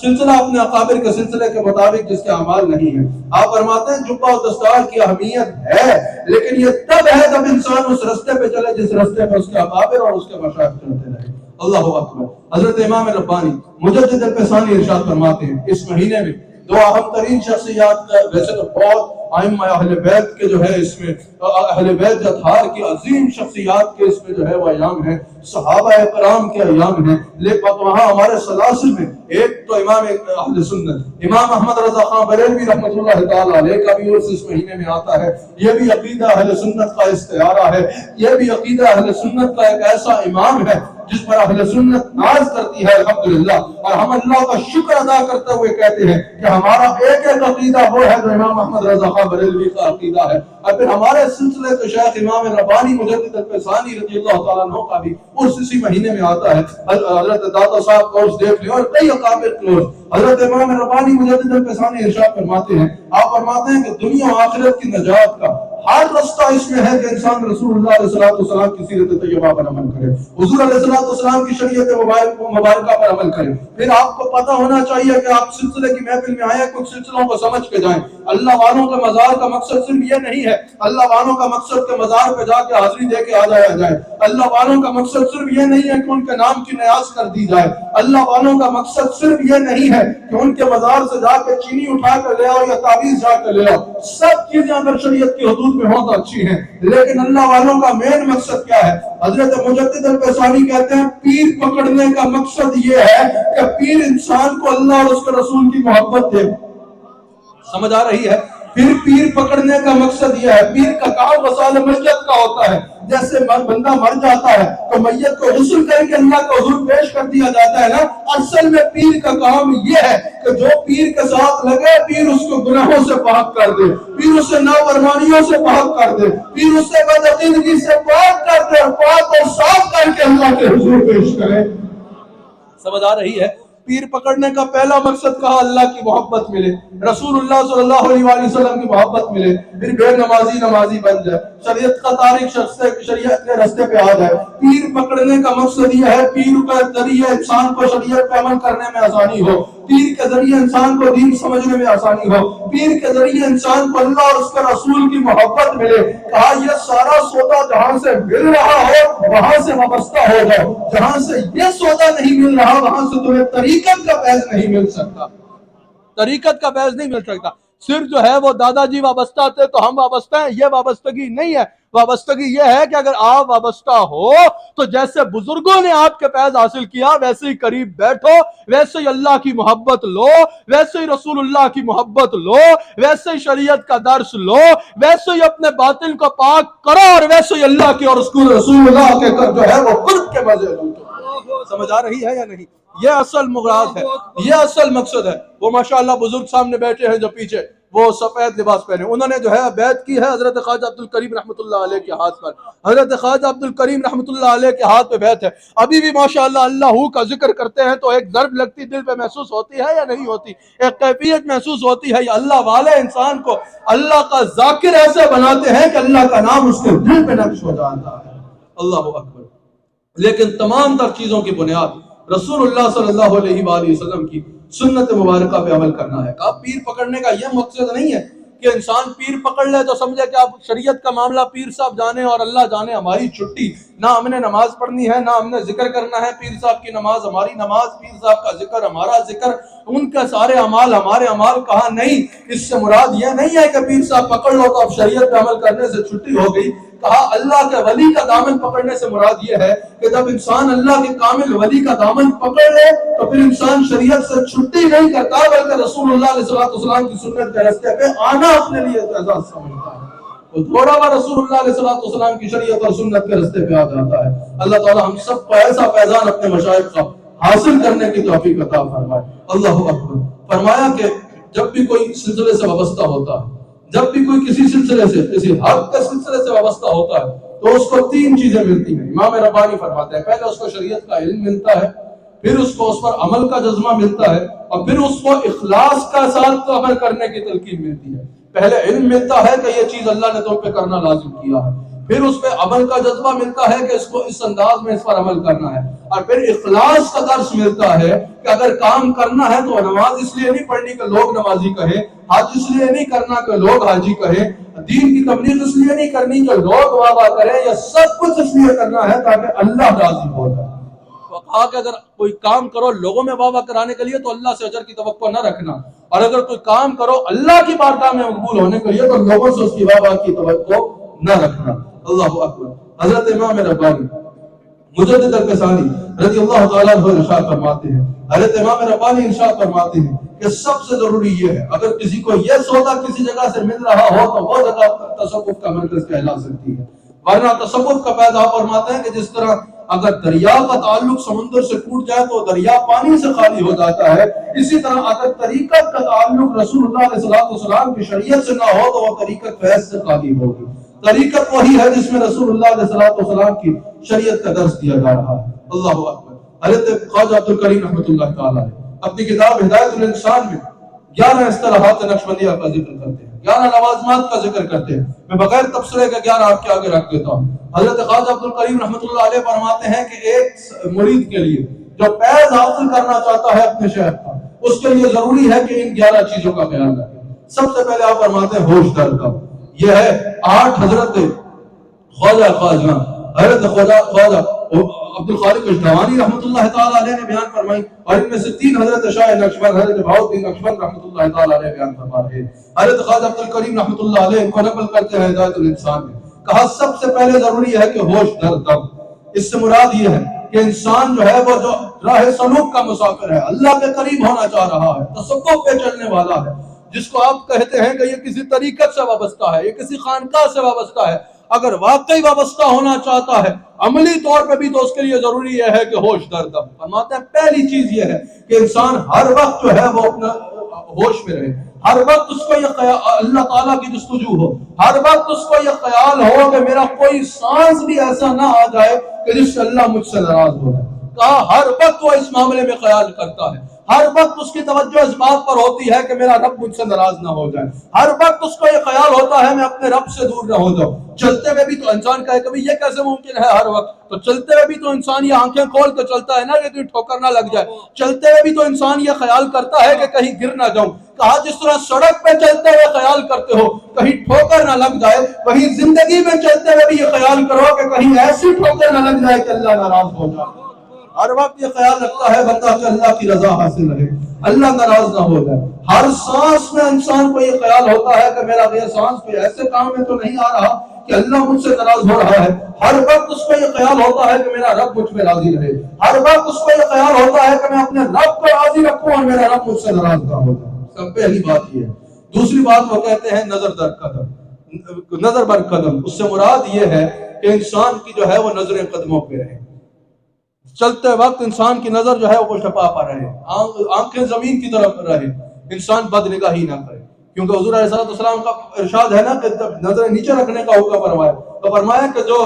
سلسلہ اپنے اکابر کے سلسلے کے مطابق جس کے اعمال نہیں ہے. آپ فرماتے ہیں جبہ و دستار کی اہمیت ہے, لیکن یہ تب ہے جب انسان اس راستے پہ چلے جس راستے پہ اس کے اکابر اور اس کے مشائخ چلتے رہے. اللہ اکبر. حضرت امام ربانی مجدد الفسانی ارشاد فرماتے ہیں اس مہینے میں دو اہم ترین شخصیات, ویسے تو بہت ائمہ اہل بیت کے جو ہے اس میں, اہل بیت اطہار کی عظیم شخصیات کے اس میں جو ہے وہ ایام ہیں, صحابہ کرام کے ایام ہیں, لیکن وہاں ہمارے سلاسل میں ایک تو امام اہل سنت امام احمد رضا خان بریلوی رحمۃ اللہ تعالی علیہ کا بھی اس مہینے میں آتا ہے. یہ بھی عقیدہ اہل سنت کا استعارہ ہے, یہ بھی عقیدہ اہل سنت کا ایک ایسا امام ہے جس پر اہل سنت ناز کرتی ہے الحمدللہ. اور ہم اللہ کا شکر ادا کرتے ہوئے کہتے ہیں کہ ہمارا ایک ایک عقیدہ وہ ہے جو امام احمد رضا خان بریلوی کا عقیدہ ہے. اور پھر ہمارے سلسلے کے شیخ امام ربانی مجدد الفسانی رضی اللہ تعالیٰ عنہ کا بھی اسی مہینے میں آتا ہے. حضرت داتا صاحب کورس دیکھ لیں اور کئی اکابر کورس. حضرت امام ربانی مجدد الفسانی ارشاد فرماتے ہیں, آپ فرماتے ہیں کہ دنیا و آخرت کی نجات کا ہر رستہ اس میں ہے کہ انسان رسول اللہ علیہ السلام کی سیرت طیبہ پر عمل کرے, حضور علیہ السلام کی شریعت مبارکہ پر عمل کرے. پھر آپ کو پتہ ہونا چاہیے کہ آپ سلسلے کی محفل میں آئے, کچھ سلسلوں کو سمجھ کے جائیں. اللہ والوں کے مزار کا مقصد صرف یہ نہیں ہے, اللہ والوں کا مقصد کہ مزار پہ جا کے حاضری دے کے آ جایا جائے. اللہ والوں کا مقصد صرف یہ نہیں ہے کہ ان کے نام کی نیاز کر دی جائے. اللہ والوں کا مقصد صرف یہ نہیں ہے کہ ان کے مزار سے جا کے چینی اٹھا کر لے آؤ یا تعویذ جا کے لے آؤ. سب چیزیں اگر شریعت کی حدود میں ہوں تو اچھی ہیں, لیکن اللہ والوں کا مین مقصد کیا ہے؟ حضرت مجدد الفسانی کہتے ہیں پیر پکڑنے کا مقصد یہ ہے کہ پیر انسان کو اللہ اور اس کے رسول کی محبت دے. سمجھ آ رہی ہے؟ پھر پیر پکڑنے کا مقصد یہ ہے, پیر کا کام غسال میت کا ہوتا ہے. جیسے بندہ مر جاتا ہے تو میت کو غسل کر کے اللہ کے حضور پیش کر دیا جاتا ہے نا, اصل میں پیر کا کام یہ ہے کہ جو پیر کے ساتھ لگے پیر اس کو گناہوں سے پاک کر دے, پیر اسے نافرمانیوں سے پاک کر دے, پیر اسے بدعقیدگی سے پاک کر دے اور پاک اور صاف کر کے اللہ کے حضور پیش کرے. سمجھ آ رہی ہے؟ پیر پکڑنے کا پہلا مقصد کہا اللہ کی محبت ملے, رسول اللہ صلی اللہ علیہ وآلہ وسلم کی محبت ملے, پھر بے نمازی نمازی بن جائے, شریعت کا تاریخ شریعت کے راستے پہ آ جائے. پیر پکڑنے کا مقصد یہ ہے پیر کا ذریعہ انسان کو شریعت پہ عمل کرنے میں آسانی ہو, پیر کے ذریعے انسان کو دین سمجھنے میں آسانی ہو, پیر کے ذریعے انسان کو اللہ اور اس کے رسول کی محبت ملے. کہا یہ سارا سودا جہاں سے مل رہا ہو وہاں سے وابستہ ہو جاؤ, جہاں سے یہ سودا نہیں مل رہا وہاں سے تمہیں طریقت کا فیض نہیں مل سکتا. طریقت کا فیض نہیں مل سکتا. صرف جو ہے وہ دادا جی وابستہ تھے تو ہم وابستہ ہیں, یہ وابستگی نہیں ہے. وابستگی یہ ہے کہ اگر آپ وابستہ ہو تو جیسے بزرگوں نے آپ کے فیض حاصل کیا ویسے ہی قریب بیٹھو, ویسے ہی اللہ کی محبت لو, ویسے ہی رسول اللہ کی محبت لو, ویسے ہی شریعت کا درس لو, ویسے ہی اپنے باطن کو پاک کرو اور ویسے ہی اللہ کی اور رسول اللہ کے جو ہے وہ قرب کے مزے لو. سمجھ آ رہی ہے یا نہیں؟ یہ اصل مراد ہے, یہ اصل مقصد ہے. وہ ماشاءاللہ بزرگ سامنے بیٹھے ہیں جو پیچھے وہ سفید لباس پہنے. انہوں نے جو ہے بیعت کی ہے حضرت خواجہ عبد الکریم رحمۃ اللہ علیہ کے ہاتھ پر. حضرت خواجہ عبد الکریم رحمۃ اللہ علیہ کے ہاتھ پہ بیعت ہے. ابھی بھی ماشاءاللہ اللہ کا ذکر کرتے ہیں تو ایک ضرب لگتی دل پہ محسوس ہوتی ہے یا نہیں ہوتی؟ ایک کیفیت محسوس ہوتی ہے. یا اللہ والے انسان کو اللہ کا ذاکر ایسے بناتے ہیں کہ اللہ کا نام اس کے دل پہ نقش ہو جاتا ہے. اللہ اکبر. لیکن تمام تر چیزوں کی بنیاد رسول اللہ صلی اللہ علیہ وآلہ وسلم کی سنت مبارکہ پہ عمل کرنا ہے. آپ پیر پکڑنے کا یہ مقصد نہیں ہے کہ انسان پیر پکڑ لے تو سمجھے کہ آپ شریعت کا معاملہ پیر صاحب جانے اور اللہ جانے ہماری چھٹی. نہ ہم نے نماز پڑھنی ہے، نہ ہم نے ذکر کرنا ہے. پیر صاحب کی نماز ہماری نماز، پیر صاحب کا ذکر ہمارا ذکر، ان کا سارے اعمال ہمارے اعمال. کہا نہیں، اس سے مراد یہ نہیں ہے کہ پیر صاحب پکڑ لو تو اب شریعت پہ عمل کرنے سے چھٹی ہو گئی. کہا اللہ کے ولی کا دامن پکڑنے سے مراد یہ ہے کہ جب انسان اللہ کے کامل ولی کا دامن پکڑ لے تو پھر انسان شریعت سے چھٹی نہیں کرتا بلکہ رسول اللہ علیہ السلام کی سنت کے راستے پہ آنا اپنے لیے اعزاز سمجھتا ہے. تو تھوڑا بار رسول اللہ علیہ السلام کی شریعت اور سنت کے راستے پہ آ جاتا ہے. اللہ تعالی ہم سب کو ایسا فیضان اپنے مشائخ کا حاصل کرنے کی توفیق عطا فرمائے. اللہ اکبر. فرمایا کہ جب بھی کوئی سلسلے سے وابستہ ہوتا ہے، جب بھی کوئی کسی سلسلے سے، کسی حق کے سلسلے سے وابستہ ہوتا ہے تو اس کو تین چیزیں ملتی ہیں. امام ربانی فرماتے ہیں پہلے اس کو شریعت کا علم ملتا ہے، پھر اس کو اس پر عمل کا جذبہ ملتا ہے، اور پھر اس کو اخلاص کا ساتھ عمل کرنے کی تلقین ملتی ہے. پہلے علم ملتا ہے کہ یہ چیز اللہ نے تم پہ کرنا لازم کیا ہے، پھر اس پہ عمل کا جذبہ ملتا ہے کہ اس کو اس انداز میں اس پر عمل کرنا ہے، اور پھر اخلاص کا درس ملتا ہے کہ اگر کام کرنا ہے تو نماز اس لیے نہیں پڑھنی کہ لوگ نمازی کہیں، حج اس لیے نہیں کرنا کہ لوگ حاجی کہیں، دین کی تبلیغ اس لیے نہیں کرنی کہ لوگ واہ واہ کریں، یا سب کچھ اس لیے کرنا ہے تاکہ اللہ راضی ہو جائے. کہا کہ اگر کوئی کام کرو لوگوں میں واہ واہ کرانے کے لیے تو اللہ سے اجر کی توقع نہ رکھنا، اور اگر کوئی کام کرو اللہ کی بارگاہ میں مقبول ہونے کے لیے تو لوگوں سے اس کی واہ واہ کی توقع نہ رکھنا. اللہ اکبر. حضرت امام ربانی مجدد القسانی رضی اللہ تعالیٰ عنہ ارشاد فرماتے ہیں، حضرت امام ربانی ارشاد فرماتے ہیں کہ سب سے ضروری یہ ہے اگر کسی کو یہ سودا کسی جگہ سے مل رہا ہو تو وہ جگہ تصوف کا مرکز کہلا سکتی ہے، ورنہ تصوف کا پیدا فرماتے ہیں کہ جس طرح اگر دریا کا تعلق سمندر سے ٹوٹ جائے تو دریا پانی سے خالی ہو جاتا ہے، اسی طرح اگر طریقت کا تعلق رسول اللہ علیہ السلام کی شریعت سے نہ ہو تو وہ طریقت فیض سے خالی ہوگی. طریقت وہی ہے جس میں رسول اللہ علیہ السلام کی شریعت کا درس دیا جا رہا ہے. اللہ اکبر. حضرت خواجہ عبد الکریم رحمۃ اللہ تعالی اپنی کتاب ہدایت الانسان میں 11 اصطلاحات نقشبندیہ کا ذکر کرتے ہیں، 11 لوازمات کا ذکر کرتے ہیں. میں بغیر تبصرے کے 11 آپ کے آگے رکھ دیتا ہوں. حضرت خواجہ عبد الکریم رحمۃ اللہ علیہ فرماتے ہیں کہ ایک مرید کے لیے جو فیض حاصل کرنا چاہتا ہے اپنے شیخ کا، اس کے لیے ضروری ہے کہ ان 11 چیزوں کا خیال رکھے. سب سے پہلے آپ فرماتے ہیں ہوش درد کا. یہ ہے 8 حضرت خواجہ حضرت خواجہ عبد الخالق اشدوانی رحمۃ اللہ تعالی علیہ نے بیان فرمائی، اور ان میں سے 3 حضرت شاہ نقشبند حضرت بہاؤالدین نقشبند رحمۃ اللہ تعالی علیہ بیان فرما رہے ہیں. حضرت خواجہ عبد الکریم رحمۃ اللہ علیہ کو نقل کرتے ہیں ہدایت الانسان میں. کہا سب سے پہلے ضروری ہے کہ ہوش درد. اس سے مراد یہ ہے کہ انسان جو ہے وہ جو راہ سلوک کا مسافر ہے، اللہ کے قریب ہونا چاہ رہا ہے، تصوف پہ چلنے والا ہے، جس کو آپ کہتے ہیں کہ یہ کسی طریقت سے وابستہ ہے، یہ کسی خانقاہ سے وابستہ ہے، اگر واقعی وابستہ ہونا چاہتا ہے عملی طور پہ بھی تو اس کے لیے ضروری یہ ہے کہ ہوش درد. فرماتے ہیں پہلی چیز یہ ہے کہ انسان ہر وقت جو ہے وہ اپنا ہوش میں رہے، ہر وقت اس کو یہ خیال اللہ تعالیٰ کی جستجو ہو، ہر وقت اس کو یہ خیال ہو کہ میرا کوئی سانس بھی ایسا نہ آ جائے کہ جس سے اللہ مجھ سے ناراض ہو جائے. کہا ہر وقت وہ اس معاملے میں خیال کرتا ہے، ہر وقت اس کی توجہ اس بات پر ہوتی ہے کہ میرا رب مجھ سے ناراض نہ ہو جائے، ہر وقت اس کو یہ خیال ہوتا ہے میں اپنے رب سے دور نہ ہو جاؤں. چلتے ہوئے بھی تو انسان کہے کبھی یہ کیسے ممکن ہے ہر وقت، تو چلتے ہوئے بھی تو انسان یہ آنکھیں کھول کے چلتا ہے نا کہ کہیں ٹھوکر نہ لگ جائے، چلتے ہوئے بھی تو انسان یہ خیال کرتا ہے کہ کہیں گر نہ جاؤں. کہا جس طرح سڑک پہ چلتے ہوئے خیال کرتے ہو کہیں ٹھوکر نہ لگ جائے، وہیں زندگی میں چلتے ہوئے بھی یہ خیال کرو کہ کہیں ایسی ٹھوکر نہ لگ جائے کہ اللہ ناراض ہو جائے. ہر وقت یہ خیال رکھتا ہے بندہ کہ اللہ کی رضا حاصل رہے، اللہ ناراض نہ ہو جائے. ہر سانس میں انسان کو یہ خیال ہوتا ہے کہ میرا یہ سانس کوئی ایسے کام میں تو نہیں آ رہا کہ اللہ مجھ سے ناراض ہو رہا ہے. ہر وقت اس کو یہ خیال ہوتا ہے کہ میرا رب مجھ پہ راضی رہے، ہر وقت اس کو یہ خیال ہوتا ہے کہ میں اپنے رب کو راضی رکھوں اور میرا رب مجھ سے ناراض نہ ہو جائے. سب پہلی بات یہ ہے. دوسری بات وہ کہتے ہیں نظر در قدم، نظر بر قدم. اس سے مراد یہ ہے کہ انسان کی جو ہے وہ نظریں قدموں پہ رہے، چلتے وقت انسان کی نظر جو ہے وہ پشت پا رہے، آنکھیں زمین کی طرف رہے، انسان بد نگاہی نہ کرے. کیونکہ حضور علیہ السلام کا ارشاد ہے نا کہ نظر نیچے رکھنے کا حکم فرمایا، تو فرمایا کہ جو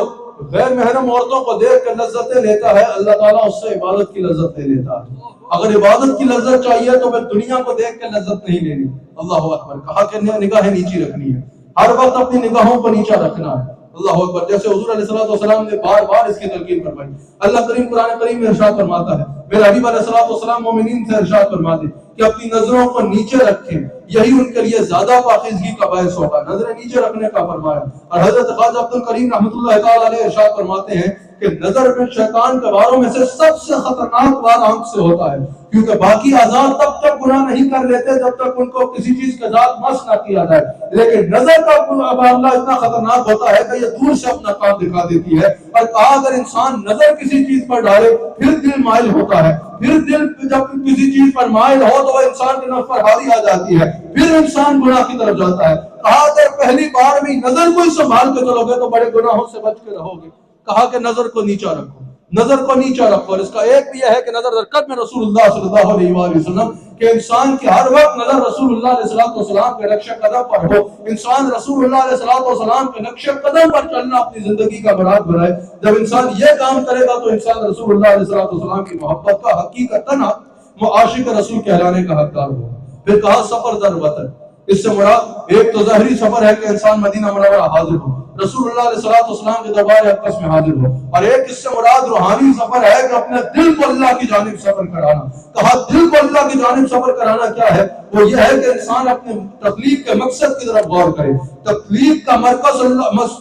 غیر محرم عورتوں کو دیکھ کر لذتیں لیتا ہے اللہ تعالیٰ اس سے عبادت کی لذت لے لیتا ہے۔ اگر عبادت کی لذت چاہیے تو پھر دنیا کو دیکھ کے لذت نہیں لینی۔ اللہ اکبر، کہا کہ نگاہیں نیچی رکھنی ہے، ہر وقت اپنی نگاہوں کو نیچا رکھنا ہے۔ اللہ اکبر، جیسے حضور علیہ السلام نے بار بار اس کی تلقین فرمائی۔ اللہ کریم قرآن کریم میں ارشاد فرماتا ہے، میرے حبیب علیہ السلام مومنین سے ارشاد فرماتے کہ اپنی نظروں کو نیچے رکھیں، یہی ان کے لیے زیادہ پاکیزگی کا باعث ہوگا۔ نظریں نیچے رکھنے کا فرمایا۔ اور حضرت خواجہ عبد الکریم رحمۃ اللہ تعالیٰ علیہ ارشاد فرماتے ہیں کہ نظر میں شیطان کے واروں میں سے سب سے خطرناک وار آنکھ سے ہوتا ہے، کیونکہ باقی اعضاء تب تک گناہ نہیں کر لیتے جب تک ان کو کسی چیز کا ذات مس نہ کیا جائے، لیکن نظر کا معاملہ اتنا خطرناک ہوتا ہے کہ یہ دور سے اپنا کام دکھا دیتی ہے۔ اور کہا اگر انسان نظر کسی چیز پر ڈالے پھر دل مائل ہوتا ہے، پھر دل جب کسی چیز پر مائل ہو تو وہ انسان کے نفس پر حاوی آ جاتی ہے، پھر انسان گناہ کی طرف جاتا ہے۔ کہا اگر پہلی بار میں نظر کو ہی سنبھال کے چلو گے تو بڑے گناہوں سے بچ کے رہو گے۔ کہا کہ نظر کو نیچا رکھو، نظر کو نیچا رکھو۔ اور اس کا ایک بھی یہ ہے کہ نظر درکت میں رسول اللہ صلی اللہ علیہ وآلہ وسلم کہ انسان کی ہر وقت نظر رسول اللہ علیہ السلام کے نقش قدم پر ہو، انسان رسول اللہ علیہ السلام کے نقش قدم پر چلنا اپنی زندگی کا مراد بنائے۔ جب انسان یہ کام کرے گا تو انسان رسول اللہ علیہ السلام کی محبت کا حقیقتاً عاشق رسول کہلانے کا حقدار ہو۔ پھر کہا سفر در وطن، اس سے مراد ایک تو ظاہری سفر ہے کہ انسان مدینہ منورہ حاضر ہو، رسول اللہ علیہ السلام کے دربار اقدس میں حاضر ہو، اور ایک اس سے مراد روحانی سفر ہے کہ اپنے دل کو اللہ کی جانب سفر کرانا۔ کہا دل کو اللہ کی جانب سفر کرانا کیا ہے؟ وہ یہ ہے کہ انسان اپنے تخلیق کے مقصد کی طرف غور کرے۔ تخلیق کا مرکز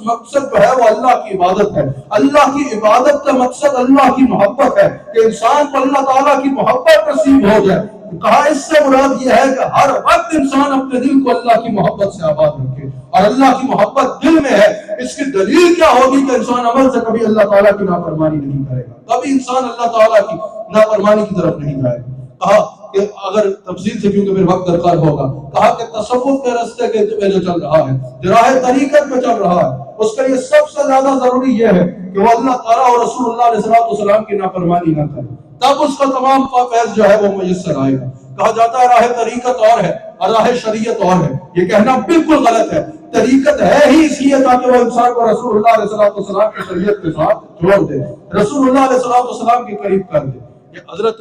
مقصد جو ہے وہ اللہ کی عبادت ہے، اللہ کی عبادت کا مقصد اللہ کی محبت ہے کہ انسان کو اللہ تعالیٰ کی محبت نصیب ہو جائے۔ کہا اس سے مراد یہ ہے کہ ہر وقت انسان اپنے دل کو اللہ کی محبت سے آباد رکھے، اور اللہ کی محبت دل میں ہے۔ اس کی دلیل کیا ہوگی کہ انسان عمل سے کبھی اللہ تعالیٰ کی نافرمانی نہیں کرے گا، کبھی انسان اللہ تعالیٰ کی نافرمانی کی طرف نہیں جائے گا۔ کہا کہ اگر تفصیل سے کیونکہ پھر وقت درکار ہوگا، کہا کہ تصوف کے راستے کے جو چل رہا ہے، راہ طریقت میں چل رہا ہے، اس کے لیے سب سے زیادہ ضروری یہ ہے کہ وہ اللہ تعالیٰ اور رسول اللہ علیہ السلام کی نافرمانی نہ کرے، تب اس کا تمام فیض جو ہے وہ میسر آئے گا۔ کہا جاتا ہے راہ طریقت اور ہے اور راہ شریعت اور ہے، یہ کہنا بالکل غلط ہے۔ طریقت ہے ہی اس لیے تاکہ وہ انسان کو رسول اللہ علیہ السلام کی شریعت کے ساتھ جوڑ دے، رسول اللہ علیہ السلام کے قریب کر دے۔ یہ حضرت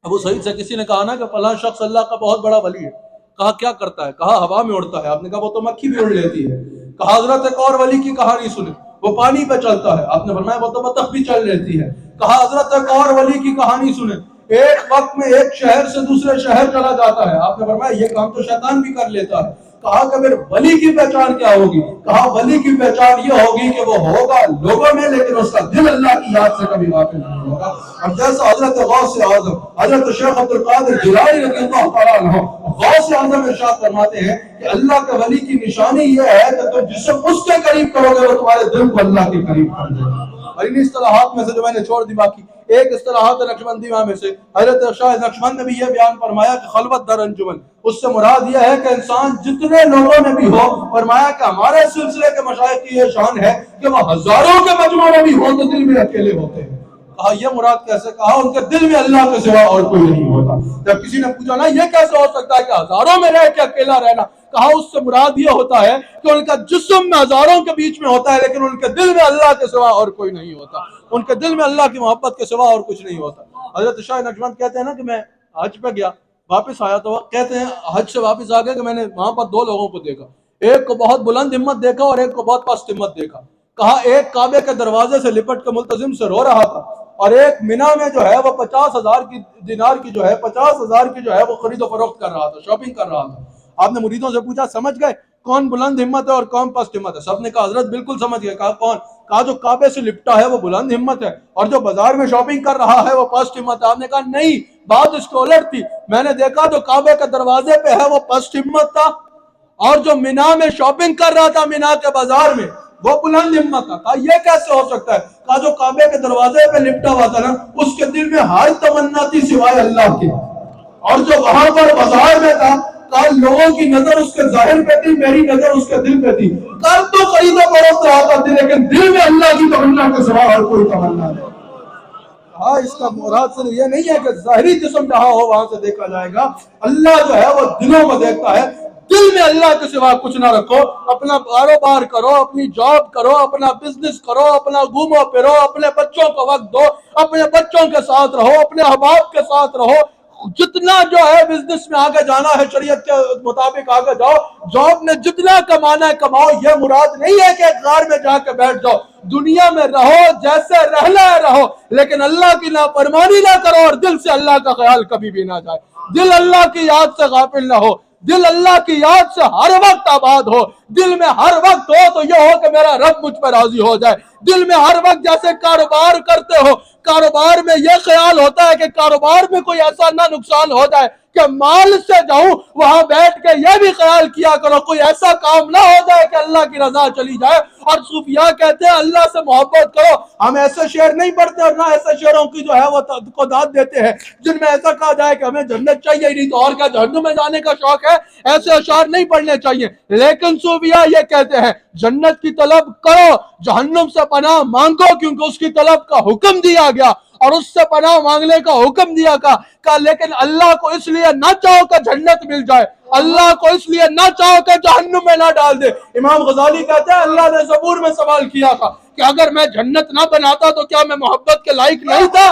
ابو سعید سے کسی نے کہا نا کہ فلاں شخص اللہ کا بہت بڑا ولی ہے، کہا کیا کرتا ہے؟ کہا ہوا میں اڑتا ہے۔ آپ نے کہا وہ تو مکھی بھی اڑ لیتی ہے۔ کہا حضرت ایک اور ولی کی کہانی سنیں، وہ پانی پہ چلتا ہے۔ آپ نے فرمایا وہ تو بطخ بھی چل لیتی ہے۔ کہا حضرت ایک اور ولی کی کہانی سنیں، ایک وقت میں ایک شہر سے دوسرے شہر چلا جاتا ہے۔ آپ نے فرمایا یہ کام تو شیطان بھی کر لیتا ہے۔ کہا کہ پھر ولی کی پہچان کیا ہوگی؟ کہا ولی کی پہچان یہ ہوگی کہ وہ ہوگا لوگوں میں لیکن اس کا دل اللہ کی یاد سے کبھی غافل نہیں ہوگا۔ اور جیسا حضرت غوث اعظم حضرت شیخ عبد القادر جیلانی رضی اللہ تعالیٰ عنہ غوث اعظم ارشاد فرماتے ہیں کہ اللہ کے ولی کی نشانی یہ ہے کہ تم جسم اس کے قریب کرو گے وہ تمہارے دل کو اللہ کے قریب کر دے گا۔ اور ان اصطلاحات میں سے جو میں نے چھوڑ دی، باقی ایک اصطلاحات نقشبندی میں سے حضرت شاہ نقشبند نے بھی یہ بیان فرمایا کہ خلوت در انجمن، اس سے مراد یہ ہے کہ انسان جتنے لوگوں میں بھی ہو، فرمایا کہ ہمارے سلسلے کے مشائخ کی یہ شان ہے کہ وہ ہزاروں کے مجمع میں بھی ہو تو دل میں اکیلے ہوتے ہیں۔ کہا یہ مراد کیسے؟ کہا ان کے دل میں اللہ کے سوا اور کوئی نہیں ہوتا۔ جب کسی نے پوچھا نا یہ کیسے ہو سکتا ہے کہ ہزاروں میں رہ کے اکیلا رہنا، کہا اس سے مراد یہ ہوتا ہے کہ ان کا جسم میں ہزاروں کے بیچ میں ہوتا ہے لیکن ان کے دل میں اللہ کے سوا اور کوئی نہیں ہوتا، ان کے دل میں اللہ کی محبت کے سوا اور کچھ نہیں ہوتا۔ حضرت شاہ نقشبند کہتے ہیں نا کہ میں حج پہ گیا، واپس آیا تو کہتے ہیں حج سے واپس آ گیا کہ میں نے وہاں پر دو لوگوں کو دیکھا، ایک کو بہت بلند ہمت دیکھا اور ایک کو بہت پست ہمت دیکھا۔ کہا ایک کعبے کے دروازے سے لپٹ کے ملتزم سے رو رہا تھا اور ایک مینا میں جو ہے وہ 50,000 کی دینار کی جو ہے 50,000 کی جو ہے وہ خرید و فروخت کر رہا تھا، شاپنگ کر رہا تھا۔ آپ نے مریدوں سے پوچھا سمجھ گئے کون بلند ہمت ہے اور کون پست ہمت ہے؟ سب نے کہا حضرت بالکل سمجھ گئے۔ کہا کون؟ کہا جو کعبے سے لپٹا ہے وہ بلند ہمت ہے اور جو بازار میں شاپنگ کر رہا ہے وہ پست ہمت ہے۔ آپ نے کہا نہیں، بات اس کو الٹ تھی، میں نے دیکھا جو کعبے کے دروازے پہ ہے وہ پست ہمت تھا اور جو مینا میں شاپنگ کر رہا تھا مینا کے بازار میں وہ بلند ہمت تھا۔ کہا یہ کیسے ہو سکتا ہے؟ کہا جو کعبے کے دروازے پہ لپٹا ہوا تھا نا اس کے دل میں ہر تمنا تھی سوائے اللہ کے، اور جو وہاں پر بازار میں تھا کل لوگوں کی نظر اس کے ظاہر پہ تھی، میری نظر اس کے دل پہ تھی۔ کل تو خرید و فروخت رہا تھی لیکن دل میں اللہ کی تمنا کے سوا اور کوئی تمنا نہیں۔ ہاں اس کا مراد صرف یہ نہیں ہے کہ ظاہری جسم جہاں ہو وہاں سے دیکھا جائے گا، اللہ جو ہے وہ دلوں میں دیکھتا ہے۔ دل میں اللہ کے سوا کچھ نہ رکھو، اپنا کاروبار کرو، اپنی جاب کرو، اپنا بزنس کرو، اپنا گھومو پھرو، اپنے بچوں کو وقت دو، اپنے بچوں کے ساتھ رہو، اپنے احباب کے ساتھ رہو، جتنا جو ہے بزنس میں آگے جانا ہے شریعت کے مطابق آگے جاؤ، جاب میں جتنا کمانا ہے کماؤ، یہ مراد نہیں ہے کہ غار میں جا کے بیٹھ جاؤ، دنیا میں رہو جیسے رہنا ہے رہو، لیکن اللہ کی نافرمانی نہ کرو اور دل سے اللہ کا خیال کبھی بھی نہ جائے، دل اللہ کی یاد سے غافل نہ ہو، دل اللہ کی یاد سے ہر وقت آباد ہو، دل میں ہر وقت ہو تو یہ ہو کہ میرا رب مجھ پر راضی ہو جائے، دل میں ہر وقت جیسے کاروبار کرتے ہو، کاروبار میں یہ خیال ہوتا ہے کہ کاروبار میں کوئی ایسا نہ نقصان ہو جائے کہ مال سے جاؤں، وہاں بیٹھ کے یہ بھی خیال کیا کرو کوئی ایسا کام نہ ہو جائے کہ اللہ کی رضا چلی جائے، اور صوفیاء کہتے ہیں اللہ سے محبت کرو، ہم ایسے شعر نہیں پڑھتے اور نہ ایسے شعروں کی جو ہے وہ کو داد دیتے ہیں جن میں ایسا کہا جائے کہ ہمیں جنت چاہیے ہی نہیں تو اور کیا جہنم میں جانے کا شوق ہے، ایسے اشعار نہیں پڑھنے چاہیے، لیکن صوفیاء یہ کہتے ہیں جنت کی طلب کرو، جہنم سے پناہ مانگو کیونکہ اس کی طلب کا حکم دیا گیا اور اس سے پناہ مانگنے کا حکم دیا کہا، لیکن اللہ کو اس لیے نہ چاہو کہ جنت مل جائے، اللہ کو اس لیے نہ چاہو کہ جہنم میں نہ ڈال دے۔ امام غزالی کہتے ہیں اللہ نے زبور میں سوال کیا تھا کہ اگر میں جنت نہ بناتا تو کیا میں محبت کے لائق نہیں تھا،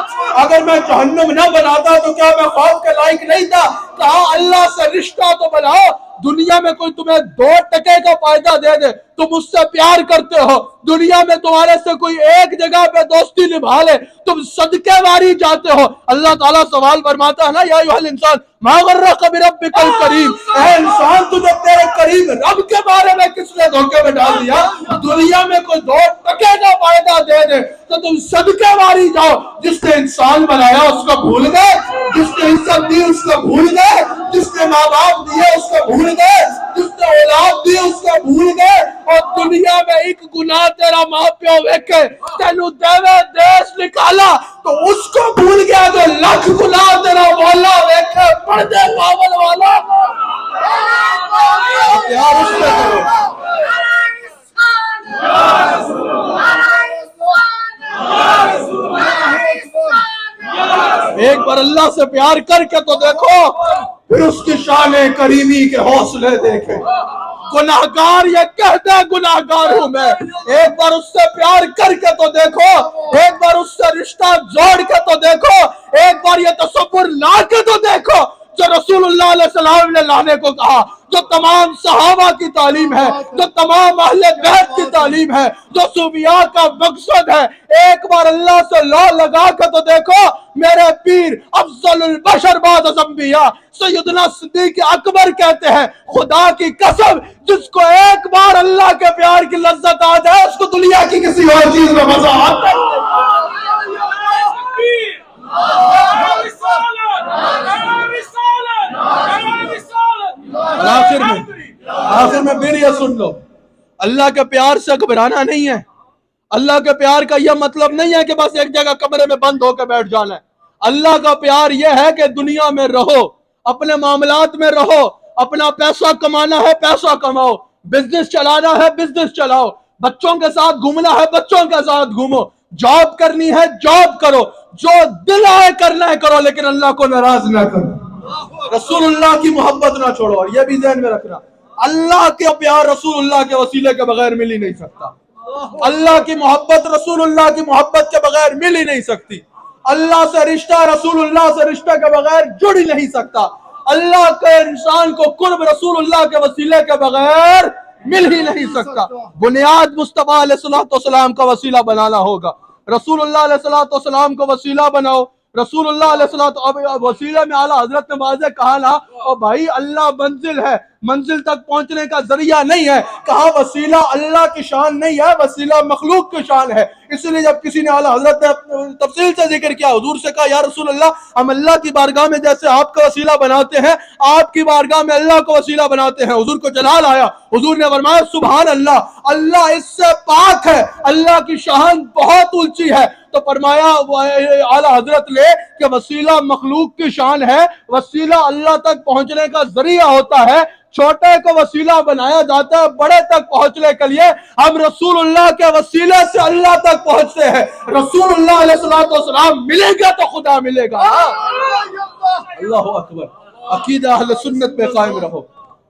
اگر میں جہنم نہ بناتا تو کیا میں خوف کے لائق نہیں تھا، کہا اللہ سے رشتہ تو بناؤ، دنیا میں کوئی تمہیں 2 ٹکے کا فائدہ دے دے تم اس سے پیار کرتے ہو، دنیا میں تمہارے سے کوئی ایک جگہ پہ دوستی نبھا لے تم صدقے واری جاتے ہو، اللہ تعالیٰ سوال فرماتا ہے نا یا ایھا الانسان ما غرک بربک الکریم، اے انسان تجھے تیرے کریم رب کے بارے میں کس نے دھوکے میں ڈال دیا، دنیا میں کوئی 2 ٹکے کا فائدہ دے دے تو تم صدقے واری جاؤ، جس نے انسان بنایا اس کو بھول گئے، جس نے عزت دی اس کو بھول گئے، جس نے ماں باپ دیے اس کو بھول گئے، جس نے اولاد دی اس کو بھول گئے، اور دنیا میں ایک گناہ تیرا ماں پیو ویکھے تینو دیوے دیش نکالا تو اس کو بھول گیا جو لکھ گناہ تیرا مولا ویکھے پردے پاون والا، پیار اس سے کرو۔ ایک بار اللہ سے پیار کر کے تو دیکھو، پھر اس کی شان کریمی کے حوصلے دیکھے، گناہگار یہ کہتا ہے گناہگار ہوں میں، ایک بار اس سے پیار کر کے تو دیکھو، ایک بار اس سے رشتہ جوڑ کے تو دیکھو، ایک بار یہ تصور لا کے تو دیکھو جو رسول اللہ علیہ السلام نے لانے کو کہا، جو تمام صحابہ کی تعلیم ہے، جو تمام اہل بیت کی تعلیم ہے، جو صوفیاء کا مقصد ہے، ایک بار اللہ سے لا لگا کے تو دیکھو، میرے پیر افضل البشر بعد الانبیاء سیدنا صدیق اکبر کہتے ہیں خدا کی قسم جس کو ایک بار اللہ کے پیار کی لذت آ جائے اس کو دنیا کی کسی اور چیز میں مزہ آتا ہے۔ آخر میں پھر یہ سن لو، اللہ کے پیار سے گھبرانا نہیں ہے، اللہ کے پیار کا یہ مطلب نہیں ہے کہ بس ایک جگہ کمرے میں بند ہو کے بیٹھ جانا ہے، اللہ کا پیار یہ ہے کہ دنیا میں رہو، اپنے معاملات میں رہو، اپنا پیسہ کمانا ہے پیسہ کماؤ، بزنس چلانا ہے بزنس چلاؤ، بچوں کے ساتھ گھومنا ہے بچوں کے ساتھ گھومو، جاب کرنی ہے جاب کرو، جو دل آئے کرنا ہے کرو، لیکن اللہ کو ناراض نہ کرو، رسول اللہ کی محبت نہ چھوڑو، اور یہ بھی ذہن میں رکھنا اللہ کے پیار رسول اللہ کے وسیلے کے بغیر مل ہی نہیں سکتا، اللہ کی محبت رسول اللہ کی محبت کے بغیر مل ہی نہیں سکتی، اللہ سے رشتہ رسول اللہ سے رشتہ کے بغیر جڑ ہی نہیں سکتا، اللہ کے انسان کو قرب رسول اللہ کے وسیلے کے بغیر مل ہی نہیں سکتا، بنیاد مصطفیٰ علیہ السلام کا وسیلہ بنانا ہوگا، رسول اللہ علیہ السلام کو وسیلہ بناؤ، رسول اللہ علیہ السلام وسیلہ میں اعلیٰ حضرت نے واضح کہا نا اور بھائی اللہ منزل ہے، منزل تک پہنچنے کا ذریعہ نہیں ہے، کہا وسیلہ اللہ کی شان نہیں ہے، وسیلہ مخلوق کی شان ہے، اس لیے جب کسی نے اعلیٰ حضرت نے تفصیل سے ذکر کیا، حضور سے کہا یا رسول اللہ ہم اللہ کی بارگاہ میں جیسے آپ کا وسیلہ بناتے ہیں آپ کی بارگاہ میں اللہ کو وسیلہ بناتے ہیں، حضور کو جلال آیا، حضور نے فرمایا سبحان اللہ، اللہ اس سے پاک ہے، اللہ کی شان بہت اونچی ہے، تو فرمایا اعلیٰ حضرت نے کہ وسیلہ مخلوق کی شان ہے، وسیلہ اللہ تک پہنچنے کا ذریعہ ہوتا ہے، چھوٹے کو وسیلہ بنایا جاتا ہے بڑے تک پہنچنے کے لیے، ہم رسول اللہ کے وسیلے سے اللہ تک پہنچتے ہیں، رسول اللہ علیہ السلام ملے گا تو خدا ملے گا، اللہ اکبر، عقیدہ اہل سنت پہ قائم رہو،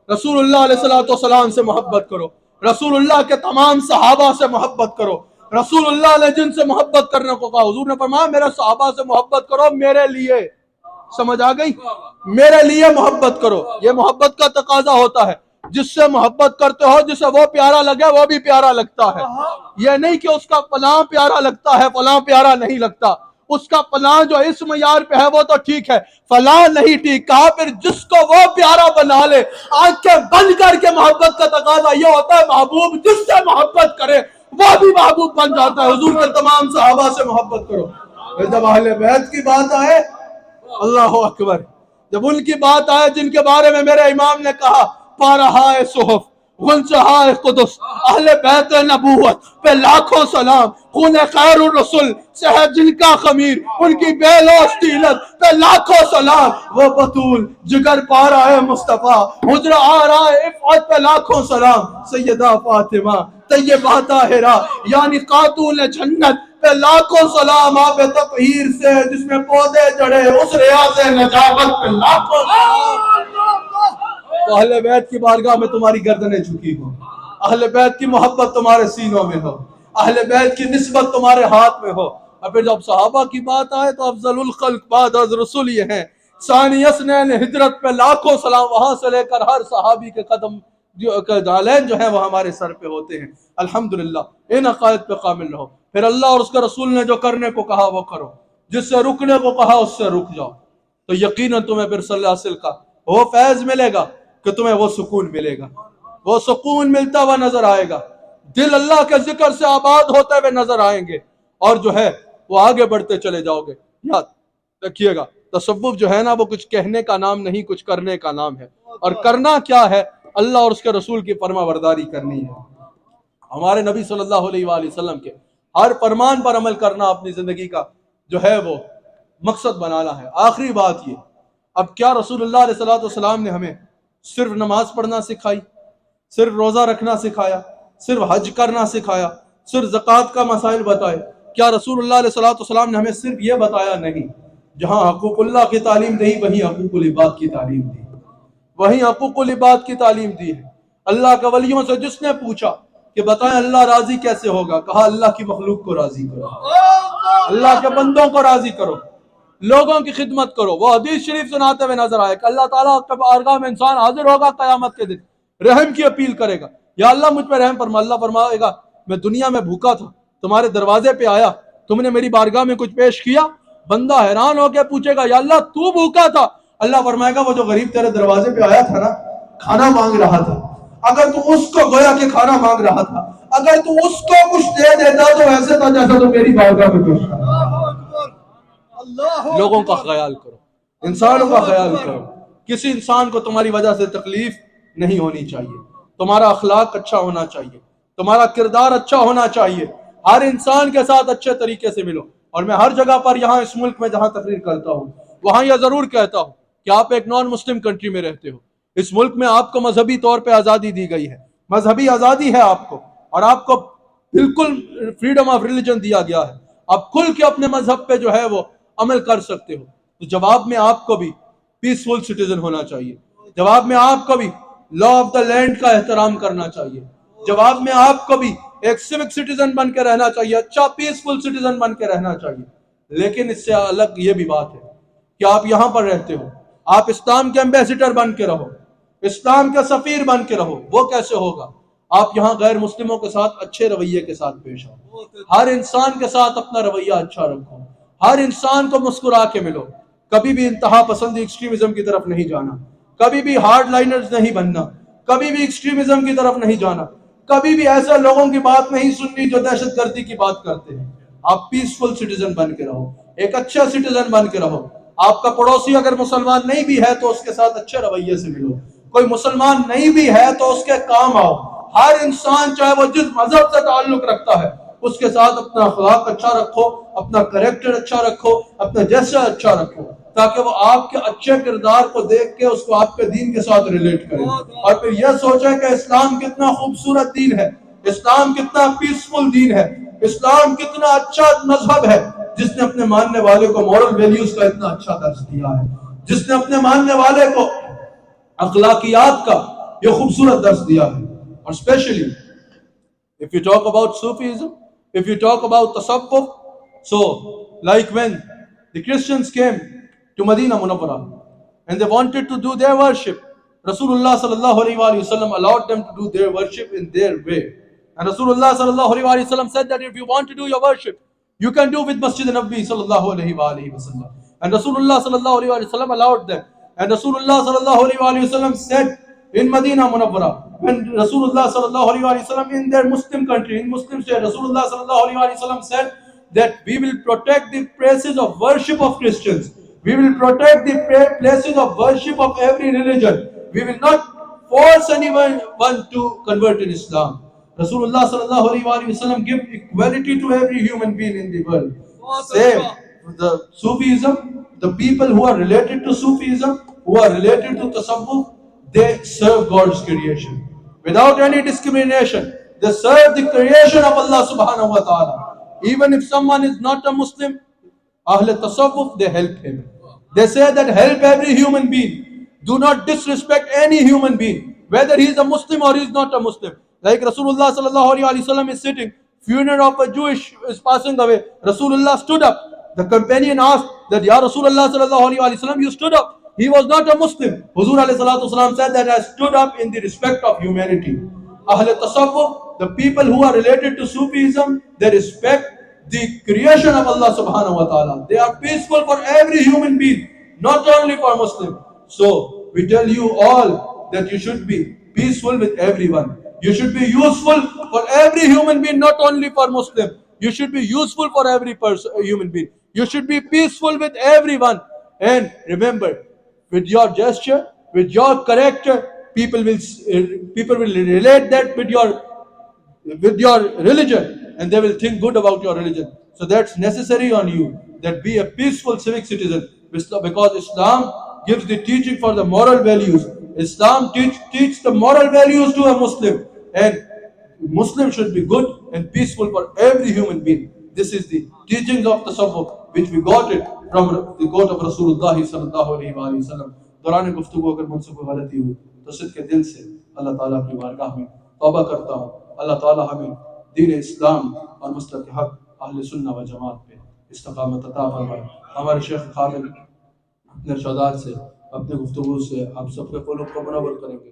رسول اللہ علیہ السلام سے محبت کرو، رسول اللہ کے تمام صحابہ سے محبت کرو، رسول اللہ نے جن سے محبت کرنے کو کہا، حضور نے فرمایا میرے صحابہ سے محبت کرو میرے لیے، سمجھ آ گئی؟ میرے لیے محبت کرو، یہ محبت کا تقاضا ہوتا ہے، جس سے محبت کرتے ہو جسے وہ پیارا لگے وہ بھی پیارا لگتا ہے، یہ نہیں کہ اس کا فلاں پیارا لگتا ہے فلاں پیارا نہیں لگتا، اس کا فلاں جو اس معیار پہ ہے وہ تو ٹھیک ہے، فلاں نہیں ٹھیک، کہا پھر جس کو وہ پیارا بنا لے، آنکھیں بند کر کے محبت کا تقاضا یہ ہوتا ہے محبوب جس سے محبت کرے وہ بھی محبوب بن جاتا ہے۔ حضور کے تمام صحابہ سے محبت کرو۔ پھر جب اہل بیت کی بات آئے، اللہ اکبر، جب ان کی بات آئے جن کے بارے میں میرے امام نے کہا پارہائے صحف، غنچہائے قدس، اہل بیت نبوت پہ لاکھوں سلام، خون خیر الرسل سے ہے جن کا خمیر، ان کی بے لوث طینت پہ لاکھوں سلام، وہ بطول جگر پارہائے مصطفیٰ، حجر آرائے عفت پہ لاکھوں سلام، سیدہ فاطمہ طیبہ طاہرہ یعنی خاتون جنت پہ لاکھوں سلام، آب تطہیر سے جس میں پودے جڑے اس ریاض نجابت پہ لاکھوں سلام۔ تو اہل بیت کی بارگاہ میں تمہاری گردنیں جھکی ہوں، اہل بیت کی محبت تمہارے سینوں میں ہو، اہل بیت کی نسبت تمہارے ہاتھ میں ہو۔ اور پھر جب صحابہ کی بات آئے تو افضل الخلق بعد از رسول یہ ہیں، ثانی اثنین ہجرت پہ لاکھوں سلام، وہاں سے لے کر ہر صحابی کے قدم جالین جو ہیں وہ ہمارے سر پہ ہوتے ہیں۔ الحمدللہ ان عقائد پہ کامل رہو، پھر اللہ اور اس کے رسول نے جو کرنے کو کہا وہ کرو، جس سے رکنے کو کہا اس سے رک جاؤ، تو یقیناً تمہیں پھر صلی اللہ علیہ وسلم کا وہ فیض ملے گا کہ تمہیں وہ سکون ملے گا، وہ سکون ملتا ہوا نظر آئے گا، دل اللہ کے ذکر سے آباد ہوتے ہوئے نظر آئیں گے، اور جو ہے وہ آگے بڑھتے چلے جاؤ گے۔ یاد رکھیے گا تصوف جو ہے نا وہ کچھ کہنے کا نام نہیں، کچھ کرنے کا نام ہے، اور کرنا کیا ہے؟ اللہ اور اس کے رسول کی فرما برداری کرنی ہے، ہمارے نبی صلی اللہ علیہ وآلہ وسلم کے ہر فرمان پر عمل کرنا اپنی زندگی کا جو ہے وہ مقصد بنانا ہے۔ آخری بات یہ، اب کیا رسول اللہ علیہ السلام نے ہمیں صرف نماز پڑھنا سکھائی، صرف روزہ رکھنا سکھایا، صرف حج کرنا سکھایا، صرف زکوٰۃ کا مسائل بتائے؟ کیا رسول اللہ علیہ السلام نے ہمیں صرف یہ بتایا؟ نہیں، جہاں حقوق اللہ کی تعلیم دی وہیں حقوق العباد کی تعلیم دی، وہیں حقوق العباد کی تعلیم دی ہے۔ اللہ کے ولیوں سے جس نے پوچھا کہ بتائیں اللہ راضی کیسے ہوگا، کہا اللہ کی مخلوق کو راضی کرو، اللہ کے بندوں کو راضی کرو، لوگوں کی خدمت کرو۔ وہ حدیث شریف سناتے ہوئے نظر آئے کہ اللہ تعالیٰ کے بارگاہ میں انسان حاضر ہوگا قیامت کے دن، رحم کی اپیل کرے گا، یا اللہ مجھ پہ رحم فرما۔ اللہ فرمائے گا میں دنیا میں بھوکا تھا، تمہارے دروازے پہ آیا، تم نے میری بارگاہ میں کچھ پیش کیا؟ بندہ حیران ہو کے پوچھے گا یا اللہ تو بھوکا تھا؟ اللہ فرمائے گا وہ جو غریب تیرے دروازے پہ آیا تھا نا، کھانا مانگ رہا تھا، اگر تو اس کو گویا کہ کھانا مانگ رہا تھا، اگر تو اس کو کچھ دے دیتا تو ایسے تھا جیسا تو میری بارگاہ میں پیش کرا۔ لوگوں کا خیال کرو، انسانوں کا خیال کرو، کسی انسان کو تمہاری وجہ سے تکلیف نہیں ہونی چاہیے، تمہارا اخلاق اچھا ہونا چاہیے، تمہارا کردار اچھا ہونا چاہیے، ہر انسان کے ساتھ اچھے طریقے سے ملو۔ اور میں ہر جگہ پر یہاں اس ملک میں جہاں تقریر کرتا ہوں وہاں یہ ضرور کہتا ہوں کہ آپ ایک نان مسلم کنٹری میں رہتے ہو، اس ملک میں آپ کو مذہبی طور پہ آزادی دی گئی ہے، مذہبی آزادی ہے آپ کو، اور آپ کو بالکل فریڈم آف ریلیجن دیا گیا ہے، آپ کھل کے اپنے مذہب پہ جو ہے وہ عمل کر سکتے ہو۔ تو جواب میں آپ کو بھی پیسفل سٹیزن ہونا چاہیے، جواب میں آپ کو بھی لا آف دا لینڈ کا احترام کرنا چاہیے، جواب میں آپ کو بھی ایک سیوک سٹیزن بن کے رہنا چاہیے، اچھا پیسفل سٹیزن بن کے رہنا چاہیے۔ لیکن اس سے الگ یہ بھی بات ہے کہ آپ یہاں پر رہتے ہو، آپ اسلام کے ایمبیسڈر بن کے رہو، اسلام کے سفیر بن کے رہو، وہ کیسے ہوگا؟ آپ یہاں غیر مسلموں کے ساتھ اچھے رویے کے ساتھ پیش آؤ، ہر انسان کے ساتھ اپنا رویہ اچھا رکھو، ہر انسان کو مسکرا کے ملو، کبھی بھی انتہا پسندی ایکسٹریمزم کی طرف نہیں جانا، کبھی بھی ہارڈ لائنرز نہیں بننا، کبھی بھی ایکسٹریمزم کی طرف نہیں جانا، کبھی بھی ایسے لوگوں کی بات نہیں سننی جو دہشت گردی کی بات کرتے ہیں۔ آپ پیسفل سٹیزن بن کے رہو، ایک اچھا سٹیزن بن کے رہو۔ آپ کا پڑوسی اگر مسلمان نہیں بھی ہے تو اس کے ساتھ اچھے رویے سے ملو، کوئی مسلمان نہیں بھی ہے تو اس کے کام آؤ۔ ہر انسان چاہے وہ جس مذہب سے تعلق رکھتا ہے اس کے ساتھ اپنا اخلاق اچھا رکھو، اپنا کریکٹر اچھا رکھو، اپنا جیسا اچھا رکھو، تاکہ وہ آپ کے اچھے کردار کو دیکھ کے اس کو آپ کے دین کے ساتھ ریلیٹ کرے، اور پھر یہ سوچے کہ اسلام کتنا خوبصورت دین ہے، اسلام کتنا پیسفل دین ہے، اسلام کتنا اچھا مذہب ہے، جس نے اپنے ماننے والے کو مورل ویلیوز کا اتنا اچھا درس دیا ہے، جس نے اپنے ماننے والے کو اخلاقیات کا یہ خوبصورت درس دیا ہے. اور especially if you talk about Sufism, if you talk about tasawwuf, so like when the Christians came to Medina Munawwara and they wanted to do their worship, Rasulullah sallallahu alaihi wasallam allowed them to do their worship in their way. And Rasulullah sallallahu alaihi wasallam said that if you want to do your worship, you can do with Masjid Nabi sallallahu alaihi wasallam. And Rasulullah sallallahu alaihi wasallam allowed them. And Rasulullah sallallahu alaihi wasallam said in Medina Munawwara, when Rasulullah sallallahu alaihi wasallam in their Muslim country, in Muslim state, Rasulullah sallallahu alaihi wasallam said that we will protect the places of worship of Christians. We will protect the places of worship of every religion. We will not force anyone to convert in Islam. Rasulullah sallallahu alaihi wasallam give equality to every human being in the world. Same, the Sufism, the people who are related to Sufism, who are related to Tasawwuf, they serve God's creation without any discrimination. They serve the creation of Allah subhanahu wa ta'ala. Even if someone is not a Muslim, Ahl Tasawwuf, they help him. They say that help every human being. Do not disrespect any human being, whether he is a Muslim or he is not a Muslim. Like Rasulullah sallallahu alaihi wasallam is sitting, funeral of a Jewish is passing away. Rasulullah stood up. The companion asked that, Ya Rasulullah sallallahu alaihi wasallam, you stood up. He was not a Muslim. Huzur alayhi salatu wasalam said that I stood up in the respect of humanity. Ahl Tasawwuf, the people who are related to Sufism, they respect the creation of Allah subhanahu wa ta'ala. They are peaceful for every human being, not only for Muslim. So we tell you all that you should be peaceful with everyone. You should be useful for every human being, not only for Muslim. You should be useful for every human being. You should be peaceful with everyone. And remember, with your gesture, with your character, people will relate that with your religion, and they will think good about your religion. So that's necessary on you, that be a peaceful civic citizen, because Islam gives the teaching for the moral values. Islam teach the moral values to a Muslim, and Muslim should be good and peaceful for every human being. This is the teachings of Tasawwuf, which we got it from the quote of Rasulullah sallallahu alaihi wasallam. دوران گفتگو اگر مجھ سے کوئی غلطی ہوئی تو صدق کے دل سے اللہ تعالیٰ کی بارگاہ میں توبہ کرتا ہوں. اللہ تعالیٰ ہمیں دین اسلام اور مسلک حق اہل سنہ و جماعت پہ استقامت عطا فرمائے. ہمارے شیخ کامل اپنے ارشادات سے، اپنے گفتگو سے آپ سب کے قلوب کو منور کریں گے.